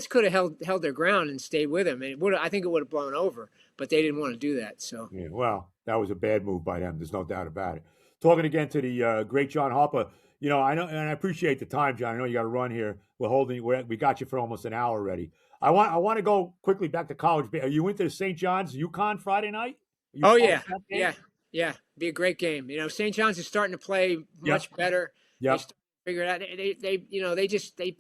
could have held their ground and stayed with him. And I think it would have blown over, but they didn't want to do that. So Yeah, well, that was a bad move by them. There's no doubt about it. Talking again to the great John Harper. I know, and I appreciate the time, John. I know you got to run here. We got you for almost an hour already. I want to go quickly back to college. Are you into the St. John's UConn Friday night? Are you oh following yeah, that game? yeah, be a great game. St. John's is starting to play Yep. much better. They Yep. start to figure it out.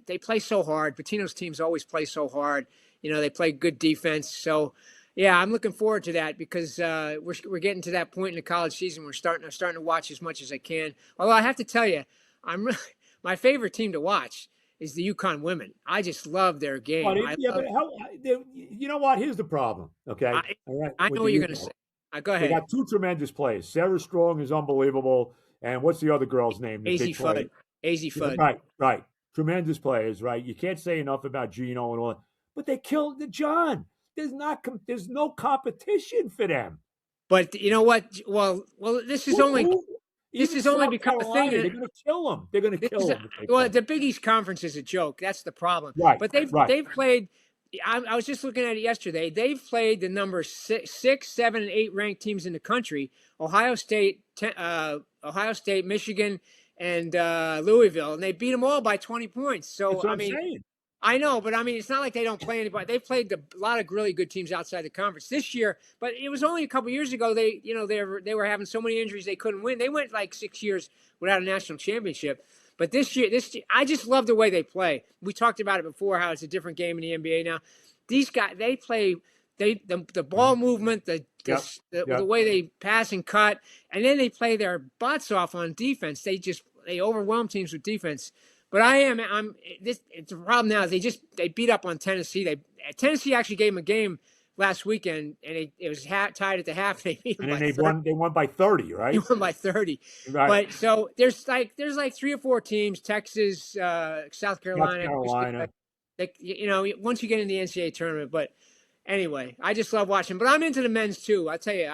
They play so hard. Patino's teams always play so hard. They play good defense. So yeah, I'm looking forward to that because we're getting to that point in the college season. I'm starting to watch as much as I can. Although I have to tell you, my favorite team to watch is the UConn women. I just love their Well, game. but you know what? Here's the problem. Okay, I, all right, I with know the what you're going to UConn. say. Go They ahead. got two tremendous players. Sarah Strong is unbelievable, and what's the other girl's name? The AZ big player. Fudd. AZ Fudd. Right. Tremendous players, right? You can't say enough about Gino and all that. But they killed the John. There's no competition for them. But you know what? Well, this is only this Even has only South become a thing. Carolina, they're going to kill them. They're going to This is kill them if they well, play. the Big East Conference is a joke. That's the problem. Right, But right. they've played. I was just looking at it yesterday. They've played the number 6, 7, and 8 ranked teams in the country: Ohio State, Michigan, and Louisville, and they beat them all by 20 points. So That's what I'm saying. I know, but it's not like they don't play anybody. They've played a lot of really good teams outside the conference this year. But it was only a couple years ago. They were having so many injuries they couldn't win. They went like 6 years without a national championship. But this year, I just love the way they play. We talked about it before, how it's a different game in the NBA now. These guys, they play. The ball movement, the way they pass and cut, and then they play their butts off on defense. They overwhelm teams with defense. But it's the problem now is they beat up on Tennessee. Tennessee actually gave them a game last weekend, and it was tied at the half. They beat them And then by 30. they won by 30, right? They won by 30. Right. But so there's like 3 or 4 teams: Texas, South Carolina. Once you get in the NCAA tournament. But anyway, I just love watching. But I'm into the men's too. I tell you,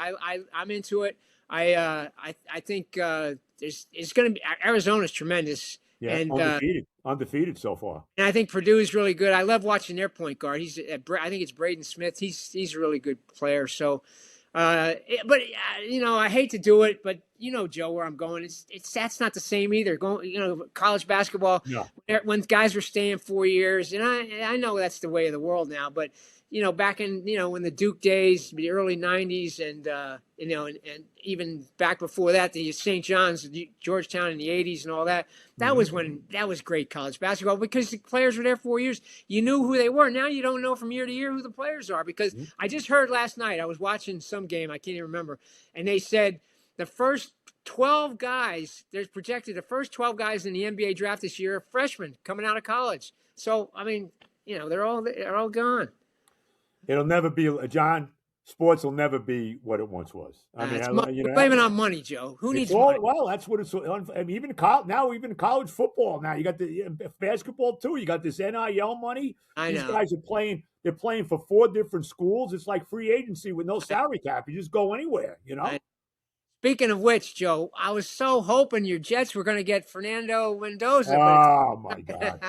I'm into it. I think it's going to be Arizona's tremendous. Yeah, And undefeated so far. And I think Purdue is really good. I love watching their point guard. I think it's Braden Smith. He's a really good player. So, I hate to do it, but Joe, where I'm going, that's not the same either. College basketball, No. when guys were staying 4 years, and I know that's the way of the world now, but back in in the Duke days, the early '90s, and even back before that, the St. John's, Georgetown in the '80s, and all that. That was great college basketball because the players were there 4 years. You knew who they were. Now you don't know from year to year who the players are because I just heard last night. I was watching some game. I can't even remember, and they said the first 12 guys. There's projected the first 12 guys in the NBA draft this year are freshmen coming out of college. So they're all gone. It'll never be, John. Sports will never be what it once was. We're blaming on money, Joe. Who needs money? Well, that's what it's. Even college football now, you got the basketball too. You got this NIL money. These guys are playing. They're playing for 4 different schools. It's like free agency with no salary cap. You just go anywhere. Speaking of which, Joe, I was so hoping your Jets were going to get Fernando Mendoza. Oh my God!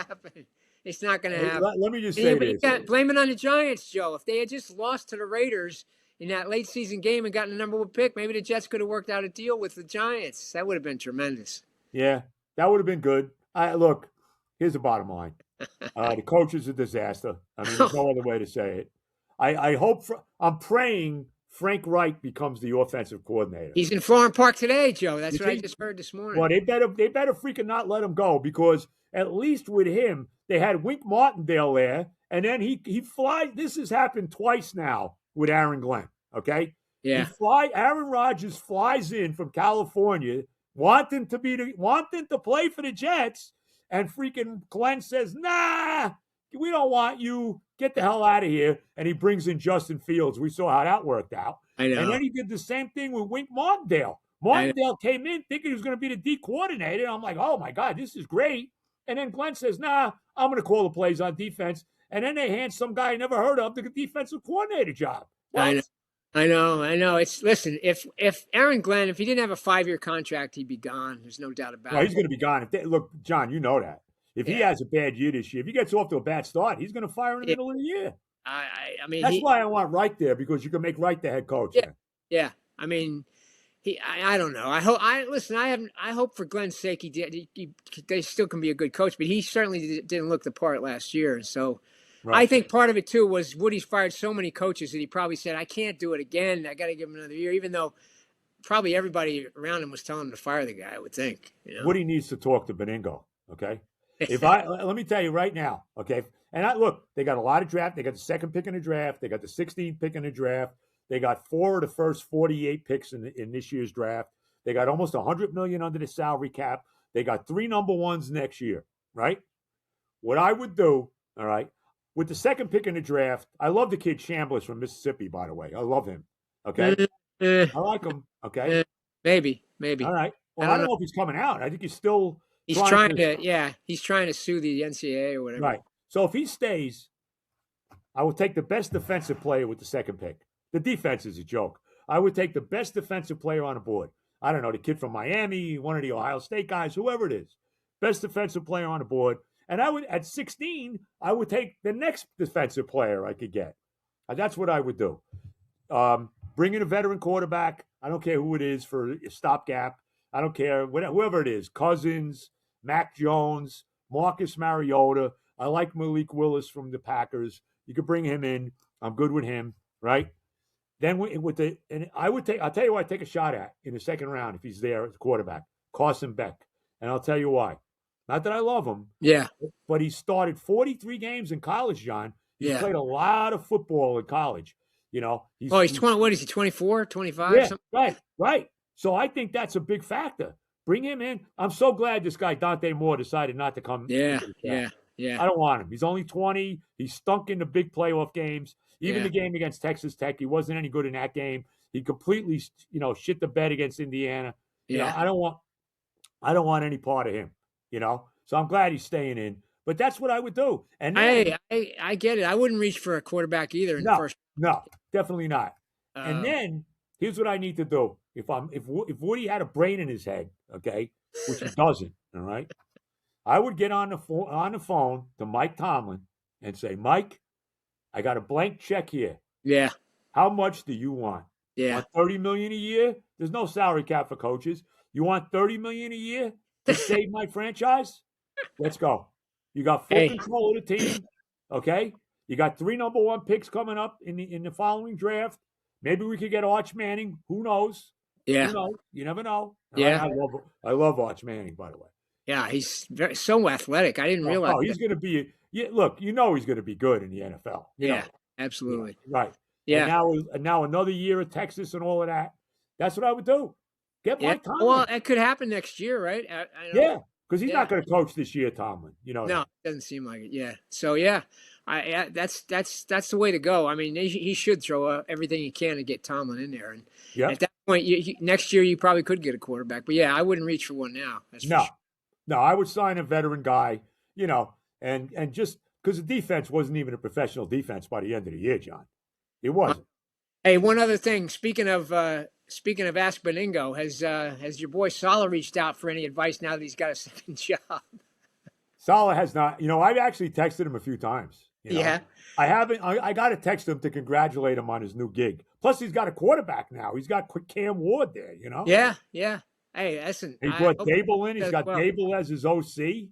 It's not going to happen. Let me just say this. You can't blame it on the Giants, Joe. If they had just lost to the Raiders in that late season game and gotten the number 1 pick, maybe the Jets could have worked out a deal with the Giants. That would have been tremendous. Yeah, that would have been good. Look, here's the bottom line. The coach is a disaster. I mean, there's no other way to say it. I'm praying Frank Reich becomes the offensive coordinator. He's in Florham Park today, Joe. That's what I just heard this morning. Well, they better freaking not let him go, because at least with him, they had Wink Martindale there, and then he flies. This has happened twice now with Aaron Glenn. Okay, yeah. Aaron Rodgers flies in from California, wanting to play for the Jets, and freaking Glenn says, "Nah, we don't want you. Get the hell out of here." And he brings in Justin Fields. We saw how that worked out. I know. And then he did the same thing with Wink Martindale. Martindale came in thinking he was going to be the D coordinator. I'm like, oh, my God, this is great. And then Glenn says, nah, I'm going to call the plays on defense. And then they hand some guy I never heard of the defensive coordinator job. What? I know. Listen, if Aaron Glenn, if he didn't have a 5-year contract, he'd be gone. There's no doubt about it. He's going to be gone. Look, John, you know that. If he has a bad year this year, if he gets off to a bad start, he's going to fire in the middle of the year. I mean, that's why I want Wright there, because you can make Wright the head coach. Yeah. I mean, I don't know. I hope for Glenn's sake they still can be a good coach, but he certainly didn't look the part last year. So I think part of it too was Woody's fired so many coaches that he probably said, I can't do it again. I got to give him another year, even though probably everybody around him was telling him to fire the guy, I would think. You know? Woody needs to talk to Benigno. Okay. Let me tell you right now, okay. And look, they got a lot of draft. They got the second pick in the draft. They got the 16th pick in the draft. They got 4 of the first 48 picks in this year's draft. They got almost $100 million under the salary cap. They got 3 number ones next year, right? What I would do, all right, with the second pick in the draft, I love the kid Chambliss from Mississippi, by the way. I love him. Okay, I like him. Okay, maybe. All right. Well, I don't know if he's coming out. I think he's still. He's trying to sue the NCAA or whatever. Right. So if he stays, I will take the best defensive player with the second pick. The defense is a joke. I would take the best defensive player on the board. I don't know, the kid from Miami, one of the Ohio State guys, whoever it is. Best defensive player on the board. And I would, at 16, I would take the next defensive player I could get. That's what I would do. Bring in a veteran quarterback. I don't care who it is for a stopgap. I don't care, whoever it is. Cousins, Mac Jones, Marcus Mariota. I like Malik Willis from the Packers. You could bring him in. I'm good with him, right? Then I'll tell you who I'd take a shot at in the second round if he's there as a quarterback, Carson Beck. And I'll tell you why. Not that I love him. Yeah. But he started 43 games in college, John. He's played a lot of football in college. You know. He's 20. What is he, 24, 25? Yeah, something? right. So I think that's a big factor. Bring him in. I'm so glad this guy, Dante Moore, decided not to come. Yeah. I don't want him. He's only 20. He stunk in the big playoff games. Even the game against Texas Tech, he wasn't any good in that game. He completely, shit the bed against Indiana. You know, I don't want any part of him. So I'm glad he's staying in. But that's what I would do. And then, I get it. I wouldn't reach for a quarterback either in the first. No, definitely not. And then here's what I need to do. If Woody had a brain in his head, okay, which he doesn't, all right, I would get on the phone to Mike Tomlin and say, Mike, I got a blank check here. Yeah. How much do you want? Yeah. Want $30 million a year? There's no salary cap for coaches. You want $30 million a year to save my franchise? Let's go. You got full control of the team. Okay. You got 3 number 1 picks coming up in the following draft. Maybe we could get Arch Manning. Who knows? Yeah. Who knows? You never know. Yeah. I love Arch Manning, by the way. Yeah, he's so athletic. I didn't realize. Oh, he's going to be. Look, he's going to be good in the NFL. You know. Absolutely. Right. Yeah. And now another year at Texas and all of that. That's what I would do. Get Mike Tomlin. Well, it could happen next year, right? Yeah, because he's not going to coach this year, Tomlin. No, it doesn't seem like it. Yeah. So that's the way to go. I mean, he should throw everything he can to get Tomlin in there, and at that point, next year you probably could get a quarterback. But I wouldn't reach for one now. That's for sure. No, I would sign a veteran guy, and just because the defense wasn't even a professional defense by the end of the year, John. It wasn't. Hey, one other thing. Speaking of Ask Benigno, has your boy Saleh reached out for any advice now that he's got a second job? Saleh has not. I've actually texted him a few times. Yeah. I haven't. I got to text him to congratulate him on his new gig. Plus, he's got a quarterback now. He's got Cam Ward there. Yeah. Hey, listen. He brought Dable in. He's got Dable as his OC.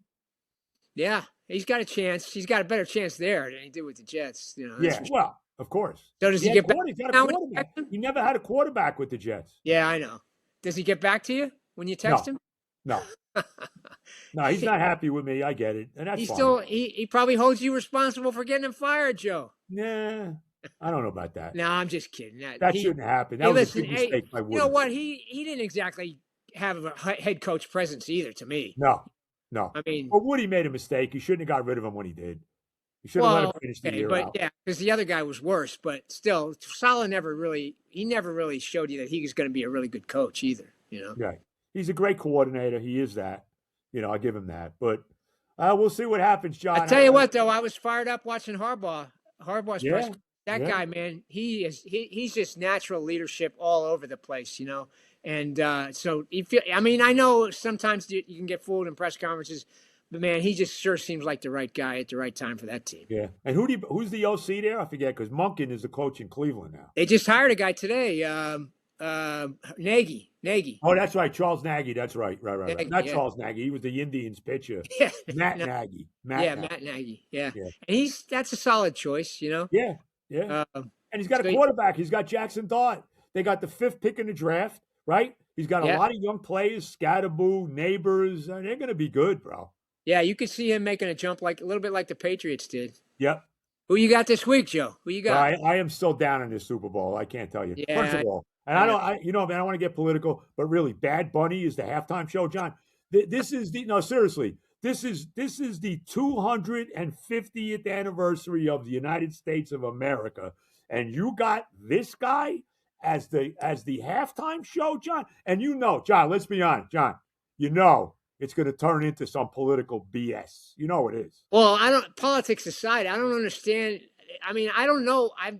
Yeah, he's got a chance. He's got a better chance there than he did with the Jets. That's Yeah, for sure. well, of course. So does he get back He's got a now when you quarterback. text him? He never had a quarterback with the Jets. Yeah, I know. Does he get back to you when you text No, him? no, no. He's not happy with me. I get it, and that's He fine. still he probably holds you responsible for getting him fired, Joe. Nah, I don't know about that. No, I'm just kidding. That shouldn't happen. That was a big mistake by Woody. You know what? He didn't exactly have a head coach presence either. To me, No. I mean, But Woody made a mistake. He shouldn't have got rid of him when he did. He should have let him finish the year out. Yeah, because the other guy was worse. But still, Saleh never really showed you that he was going to be a really good coach either. Right. He's a great coordinator. He is that. I give him that. But we'll see what happens, John. I tell you what, though, I was fired up watching Harbaugh's press. That guy, man, he's just natural leadership all over the place, And so, I know sometimes you can get fooled in press conferences, but man, he just sure seems like the right guy at the right time for that team. Yeah. And who's the OC there? I forget, because Monken is the coach in Cleveland now. They just hired a guy today, Nagy. Oh, that's right, Charles Nagy. That's right. Right. Nagy, Not Charles Nagy. He was the Indians pitcher. Yeah. Matt Nagy. Matt Nagy. Yeah. And that's a solid choice, Yeah. And he's got a quarterback. He's got Jackson Dart. They got the 5th pick in the draft, right? He's got a lot of young players, Scatterboo, Neighbors. They're going to be good, bro. Yeah, you could see him making a jump a little bit like the Patriots did. Yep. Who you got this week, Joe? Who you got? I am still down in this Super Bowl. I can't tell you. Yeah, First of all, and I don't want to get political, but really, Bad Bunny is the halftime show, John. This is seriously. This is the 250th anniversary of the United States of America, and you got this guy as the halftime show, John. And John, let's be honest, John. It's going to turn into some political BS. You know it is. Well, politics aside, I don't understand. I mean, I don't know. I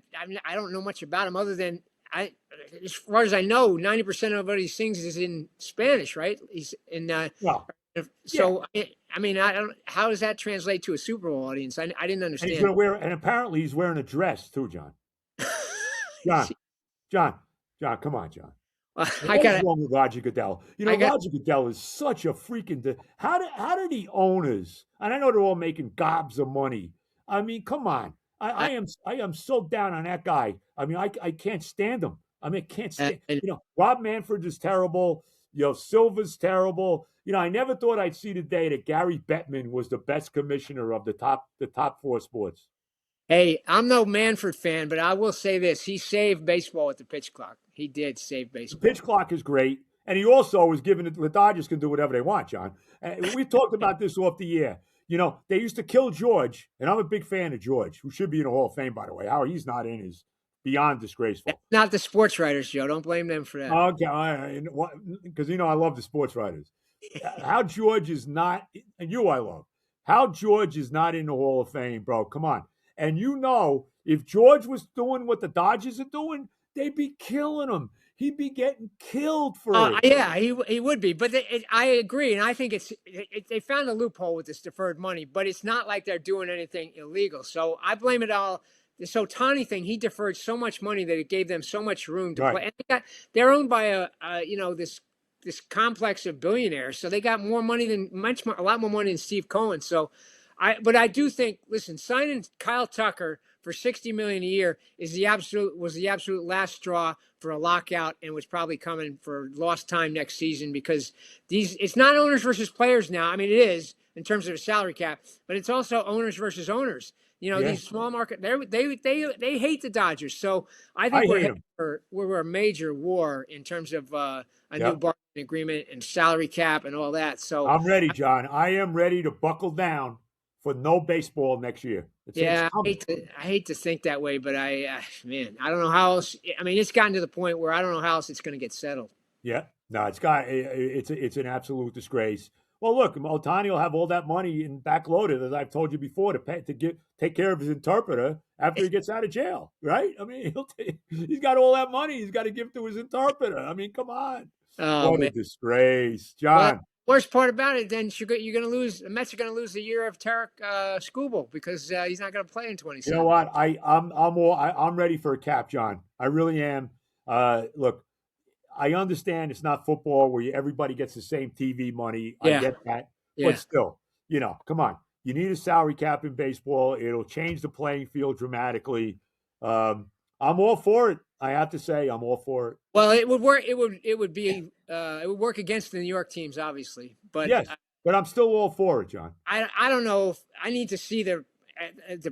don't know much about him other than as far as I know, 90% of what he sings is in Spanish, right? He's in. So I mean, how does that translate to a Super Bowl audience? I didn't understand. And and apparently he's wearing a dress too, John. John, come on, John. What's wrong with Roger Goodell? Roger Goodell is such a freaking. How did the owners? And I know they're all making gobs of money. I mean, come on. I am so down on that guy. I mean, I can't stand him. I mean, I can't stand. Rob Manfred is terrible. Silva's terrible. I never thought I'd see the day that Gary Bettman was the best commissioner of the top 4 sports. Hey, I'm no Manfred fan, but I will say this: he saved baseball with the pitch clock. He did save baseball. The pitch clock is great, and he also was given it. The Dodgers can do whatever they want, John. We talked about this off the air. They used to kill George, and I'm a big fan of George, who should be in the Hall of Fame, by the way. How he's not in is beyond disgraceful. That's not the sports writers, Joe. Don't blame them for that. Okay, because I love the sports writers. How George is not, and I love. How George is not in the Hall of Fame, bro. Come on. And if George was doing what the Dodgers are doing, they'd be killing him. He'd be getting killed for it. Yeah, he would be. But I agree, and I think they found a loophole with this deferred money, but it's not like they're doing anything illegal. So I blame it all. This Ohtani thing, he deferred so much money that it gave them so much room to play. And they're owned by this complex of billionaires, so they got more money a lot more money than Steve Cohen. So. But I do think, listen, signing Kyle Tucker for $60 million a year was the absolute last straw for a lockout, and was probably coming for lost time next season, because it's not owners versus players now. I mean, it is in terms of a salary cap, but it's also owners versus owners. These small market, they hate the Dodgers. So I think we're a major war in terms of a new bargaining agreement and salary cap and all that. So I'm ready, John. I am ready to buckle down for no baseball next year. I hate to think that way, but I don't know how else. I mean, it's gotten to the point where I don't know how else it's going to get settled. Yeah, no, it's an absolute disgrace. Well, look, Ohtani will have all that money and backloaded, as I've told you before, to take care of his interpreter after he gets out of jail, right? I mean, he's got all that money. He's got to give to his interpreter. I mean, come on. Oh, what a disgrace, John. Well, worst part about it, then you're going to lose. The Mets are going to lose the year of Tarek Skubal, because he's not going to play in 2027. You know what? I'm ready for a cap, John. I really am. Look, I understand it's not football where everybody gets the same TV money. I get that, but still, come on. You need a salary cap in baseball. It'll change the playing field dramatically. I'm all for it. I have to say, I'm all for it. Well, it would work. It would work against the New York teams, obviously. But Yes, but I'm still all for it, John. I don't know if I need to see the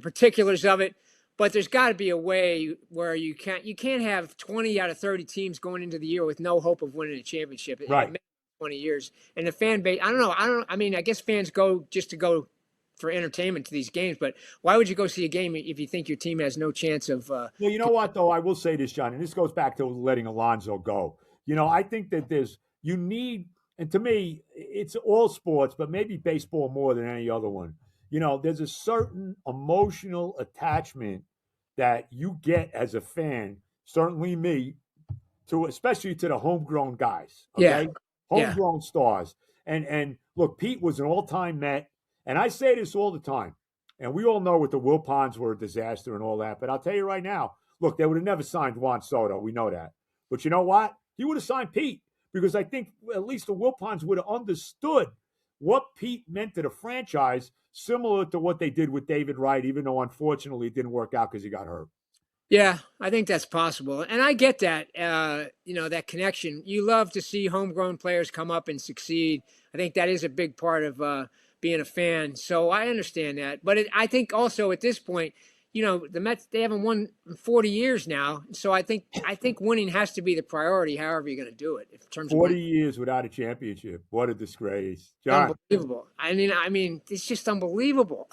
particulars of it. But there's got to be a way where you can't have 20 out of 30 teams going into the year with no hope of winning a championship. Right. 20 years, and the fan base. I don't know. I mean, I guess fans go just to go for entertainment to these games, but why would you go see a game if you think your team has no chance of? Well, you know what, though? I will say this, John, and this goes back to letting Alonso go. I think that you need, and to me, it's all sports, but maybe baseball more than any other one. There's a certain emotional attachment that you get as a fan, certainly me, especially to the homegrown guys. Okay? Yeah. Homegrown stars. And look, Pete was an all-time Met. And I say this all the time, and we all know what the Wilpons were a disaster and all that. But I'll tell you right now, look, they would have never signed Juan Soto. We know that. But you know what? He would have signed Pete because I think at least the Wilpons would have understood what Pete meant to the franchise, similar to what they did with David Wright, even though unfortunately it didn't work out because he got hurt. Yeah, I think that's possible. And I get that, that connection. You love to see homegrown players come up and succeed. I think that is a big part of being a fan. So I understand that. But I think also at this point, the Mets, they haven't won in 40 years now. So I think winning has to be the priority, however you're going to do it. In terms 40 years without a championship. What a disgrace. John. Unbelievable. I mean, it's just unbelievable.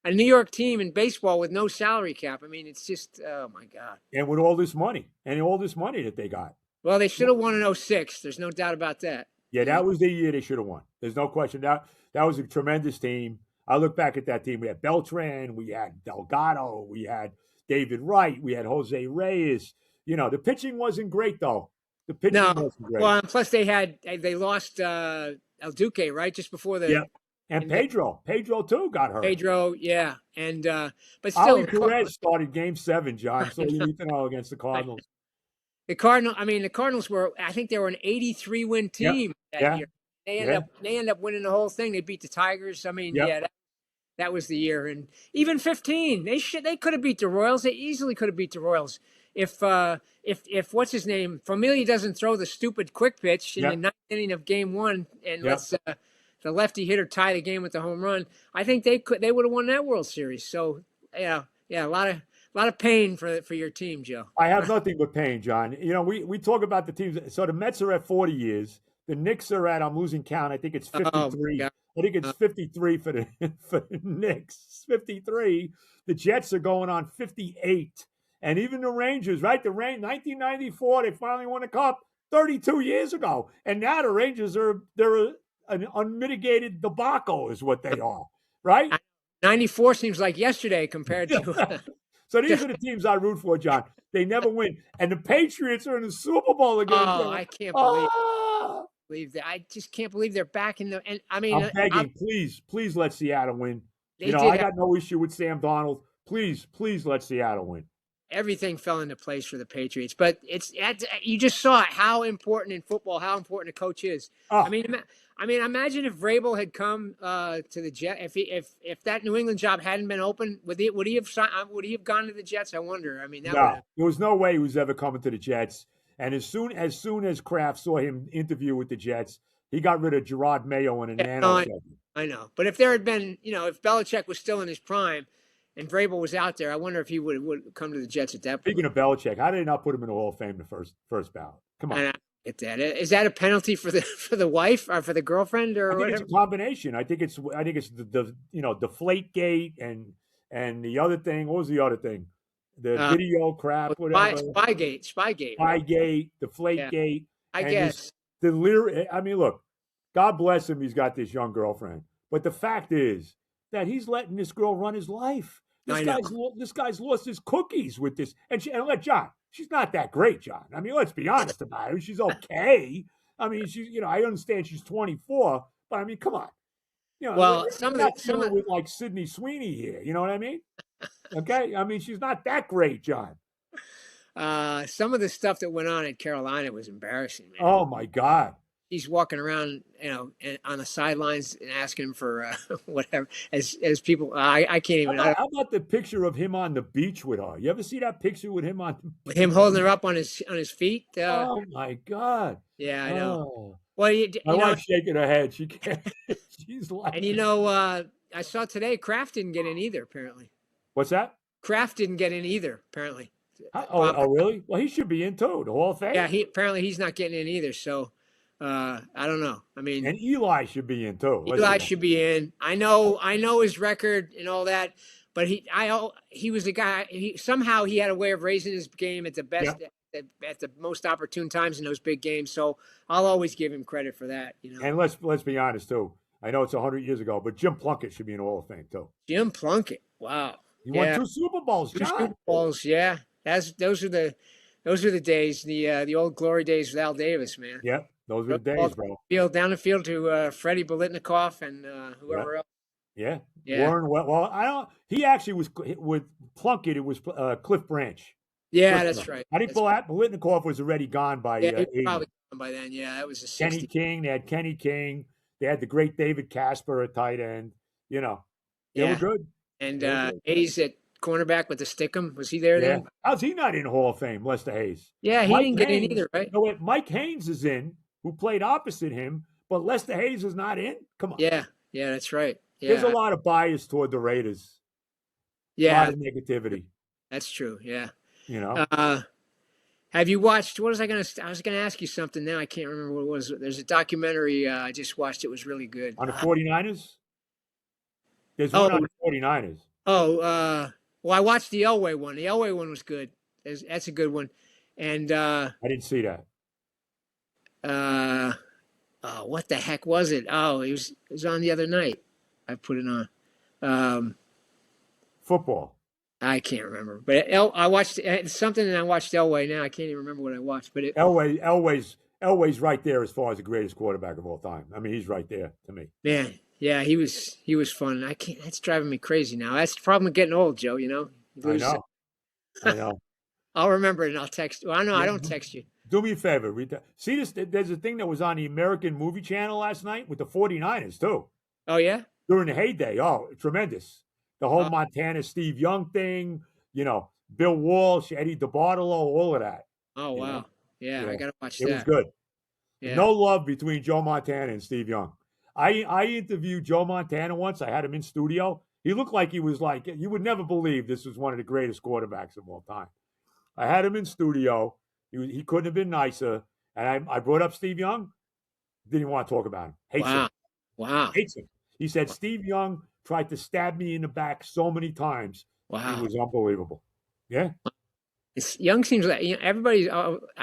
A New York team in baseball with no salary cap. I mean, it's just, oh, my God. And with all this money that they got. Well, they should have won in 06. There's no doubt about that. Yeah, that was the year they should have won. There's no question. That was a tremendous team. I look back at that team. We had Beltran. We had Delgado. We had David Wright. We had Jose Reyes. The pitching wasn't great, though. The pitching wasn't great. Well, plus they lost El Duque, right, just before the... Yeah. And Pedro too got hurt. Pedro, yeah, and but still, Ali Perez started Game 7, John. So you need to know against the Cardinals. The Cardinals were, I think they were an 83-win team that year. They end up winning the whole thing. They beat the Tigers. I mean, that was the year, and even 15, they could have beat the Royals. They easily could have beat the Royals if what's his name, Familia doesn't throw the stupid quick pitch in the ninth inning of Game 1 and let's. The lefty hitter tie the game with the home run. I think they would have won that World Series. So a lot of pain for your team, Joe. I have nothing but pain, John. We talk about the teams. So the Mets are at 40 years. The Knicks are at, I'm losing count. I think it's 53. I think it's 53 for the Knicks. 53. The Jets are going on 58. And even the Rangers, right? 1994, they finally won a cup 32 years ago. And now the Rangers they're an unmitigated debacle is what they are, right? 94 seems like yesterday compared to... So these are the teams I root for, John. They never win. And the Patriots are in the Super Bowl again. Oh, I can't believe that. I just can't believe they're back in the... And I mean... I'm begging, please let Seattle win. I got no issue with Sam Darnold. Please let Seattle win. Everything fell into place for the Patriots, but you just saw how important in football, how important a coach is. Oh. I mean, imagine if Vrabel had come to the Jets. If that New England job hadn't been open, would he have gone to the Jets? I wonder. I mean, there was no way he was ever coming to the Jets. And as soon as Kraft saw him interview with the Jets, he got rid of Gerard Mayo in a nanosecond. I know, but if there had been, if Belichick was still in his prime and Vrabel was out there, I wonder if he would come to the Jets at that point. Speaking of Belichick, how did they not put him in the Hall of Fame the first ballot? Come on. Get that? Is that a penalty for the wife or for the girlfriend or whatever? It's a combination. I think it's the Deflate Gate and the other thing. What was the other thing? The video crap, whatever. Spygate, Deflate Gate. I guess. I mean, look, God bless him. He's got this young girlfriend, but the fact is that he's letting this girl run his life. This guy's lost his cookies with this. And John, she's not that great, John. I mean, let's be honest about her. She's okay. I mean, I understand she's 24, but I mean, come on. Well, some of with like Sydney Sweeney here. You know what I mean? Okay. I mean, she's not that great, John. Some of the stuff that went on at Carolina was embarrassing, man. Oh my God. he's walking around, on the sidelines and asking him for whatever. As people, I can't even. How about the picture of him on the beach with her? You ever see that picture with him on the Him beach? holding her up on his feet. Oh my God! Yeah, I know. Oh, Well, my wife's shaking her head. She can't. She's like, and I saw today Kraft didn't get in either. Apparently, what's that? Kraft didn't get in either. Apparently. Oh, really? Well, he should be in too. The Hall of Fame. Yeah, he's not getting in either. So, I don't know. I mean, and Eli should be in too. Eli should be in. I know his record and all that, but he was a guy. Somehow he had a way of raising his game at the best, at the most opportune times in those big games. So I'll always give him credit for that. And let's be honest too. I know it's 100 years ago, but Jim Plunkett should be in the Hall of Fame too. Jim Plunkett, wow, he won 2 Super Bowls. Two Super Bowls, yeah. Those are the days, the old glory days with Al Davis, man. Yep, those were the days, bro. Down the field to Freddie Bolitnikoff and whoever else. Yeah. Warren. Well, I don't. He actually was with Plunkett. It was Cliff Branch. Yeah, that's right. I think Bolitnikoff was already gone by. He was probably gone by then. Yeah, that was a 60. Kenny King. They had Kenny King. They had the great David Casper at tight end. They were good. And Hayes at cornerback with the Stickum. Was he there then? How's he not in Hall of Fame, Lester Hayes? Yeah, he didn't get in either, right? No, wait, Mike Haynes is in, who played opposite him, but Lester Hayes is not in? Come on. Yeah, that's right. Yeah. There's a lot of bias toward the Raiders. Yeah. A lot of negativity. That's true, yeah. Have you watched, I was going to ask you something now. I can't remember what it was. There's a documentary I just watched. It was really good. On the 49ers? There's one on the 49ers. Well, I watched the Elway one. The Elway one was good. That's a good one. And I didn't see that. What the heck was it? Oh, it was on the other night. I put it on. Football. I can't remember, but I watched something, and I watched Elway. Now I can't even remember what I watched. But Elway's right there as far as the greatest quarterback of all time. I mean, he's right there to me. Man, yeah, he was fun. I can't. That's driving me crazy now. That's the problem with getting old, Joe. I know. I'll remember it and I'll text you. Well, I don't text you. Do me a favor. See this? There's a thing that was on the American Movie Channel last night with the 49ers too. Oh yeah. During the heyday. Oh, tremendous. The whole Montana Steve Young thing, Bill Walsh, Eddie DeBartolo, all of that. Oh, wow. Yeah, I got to watch that. It was good. Yeah. No love between Joe Montana and Steve Young. I interviewed Joe Montana once. I had him in studio. He looked like he was like, you would never believe this was one of the greatest quarterbacks of all time. I had him in studio. He couldn't have been nicer. And I brought up Steve Young. Didn't want to talk about him. Hates him. Wow. Hates him. He said, Steve Young tried to stab me in the back so many times. Wow. He was unbelievable. Yeah. Young seems like, everybody's,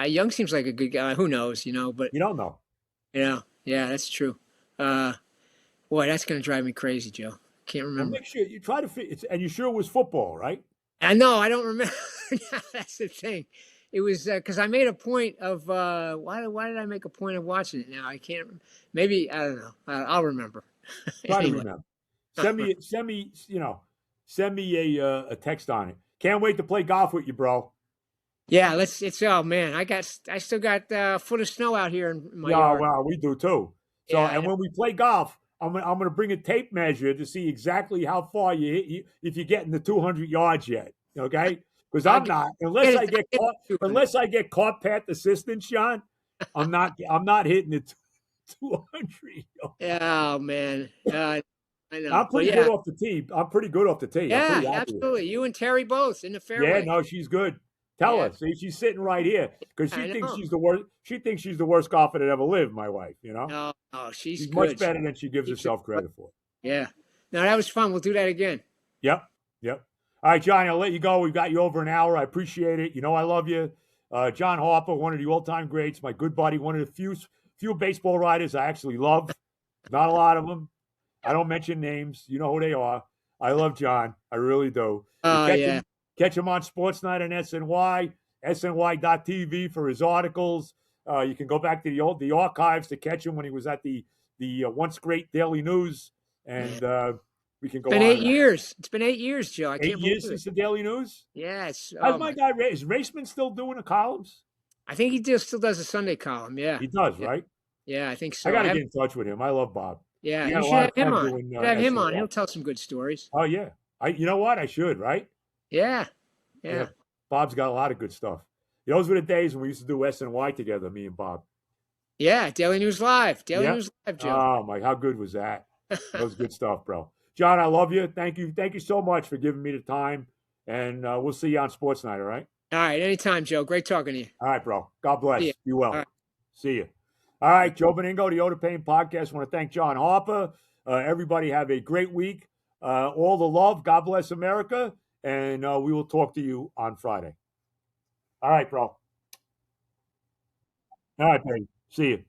Young seems like a good guy. Who knows, but. You don't know. Yeah, that's true. Boy, that's going to drive me crazy, Joe. Can't remember. Well, make sure you try to fit, and you sure it was football, right? I know. I don't remember. That's the thing. It was because I made a point of why did I make a point of watching it? Now I can't. Maybe I don't know. I'll remember. Try to remember. Send me a text on it. Can't wait to play golf with you, bro. Yeah, oh man, I still got a foot of snow out here in my yard. Well, we do too. So and when we play golf, I'm gonna bring a tape measure to see exactly how far you hit, if you're getting the 200 yards yet. Okay, because I'm not unless I get caught pat assistant, Sean. I'm not hitting the 200. Oh man, I know. I'm pretty good off the tee. Yeah, absolutely. You and Terry both in the fairway. Yeah, no, she's good. Tell her. See, she's sitting right here because she thinks she's the worst. She thinks she's the worst golfer that ever lived. My wife, No, she's good. Much better than she gives herself credit for. Yeah. No, that was fun. We'll do that again. Yep. All right, Johnny, I'll let you go. We've got you over an hour. I appreciate it. I love you. John Harper, one of the all-time greats, my good buddy, one of the few baseball writers I actually love. Not a lot of them. I don't mention names. You know who they are. I love John. I really do. Catch him on Sports Night on SNY, SNY.TV for his articles. You can go back to the archives to catch him when he was at the once great Daily News, and we can go. It's been 8 years. It's been 8 years, Joe. I can't believe 8 years since the Daily News. Yes. How's my guy? Is Raceman still doing the columns? I think he still does a Sunday column. Yeah, he does, right? Yeah, I think I so. got to get in touch with him. I love Bob. Yeah, He you had a should lot have of him fun on. doing You should have him on. SNY. He'll tell some good stories. Oh yeah, you know what? I should, right? Yeah, Yeah, yeah, Bob's got a lot of good stuff. Those were the days when we used to do SNY together, me and Bob. yeah. Daily News Live. Daily Yep. News Live, Joe. Oh my, how good was that? That was good stuff, bro. John, I love you. Thank you so much for giving me the time, and we'll see you on Sports Night. All right. All right, anytime, Joe. Great talking to you. All right, bro. God See ya. bless. Be All well. right. See you. All right, Joe Benigno, the Oda Payne Podcast. I want to thank John Harper. Everybody have a great week. All the love. God bless America. And we will talk to you on Friday. All right, bro. All right, baby. See you.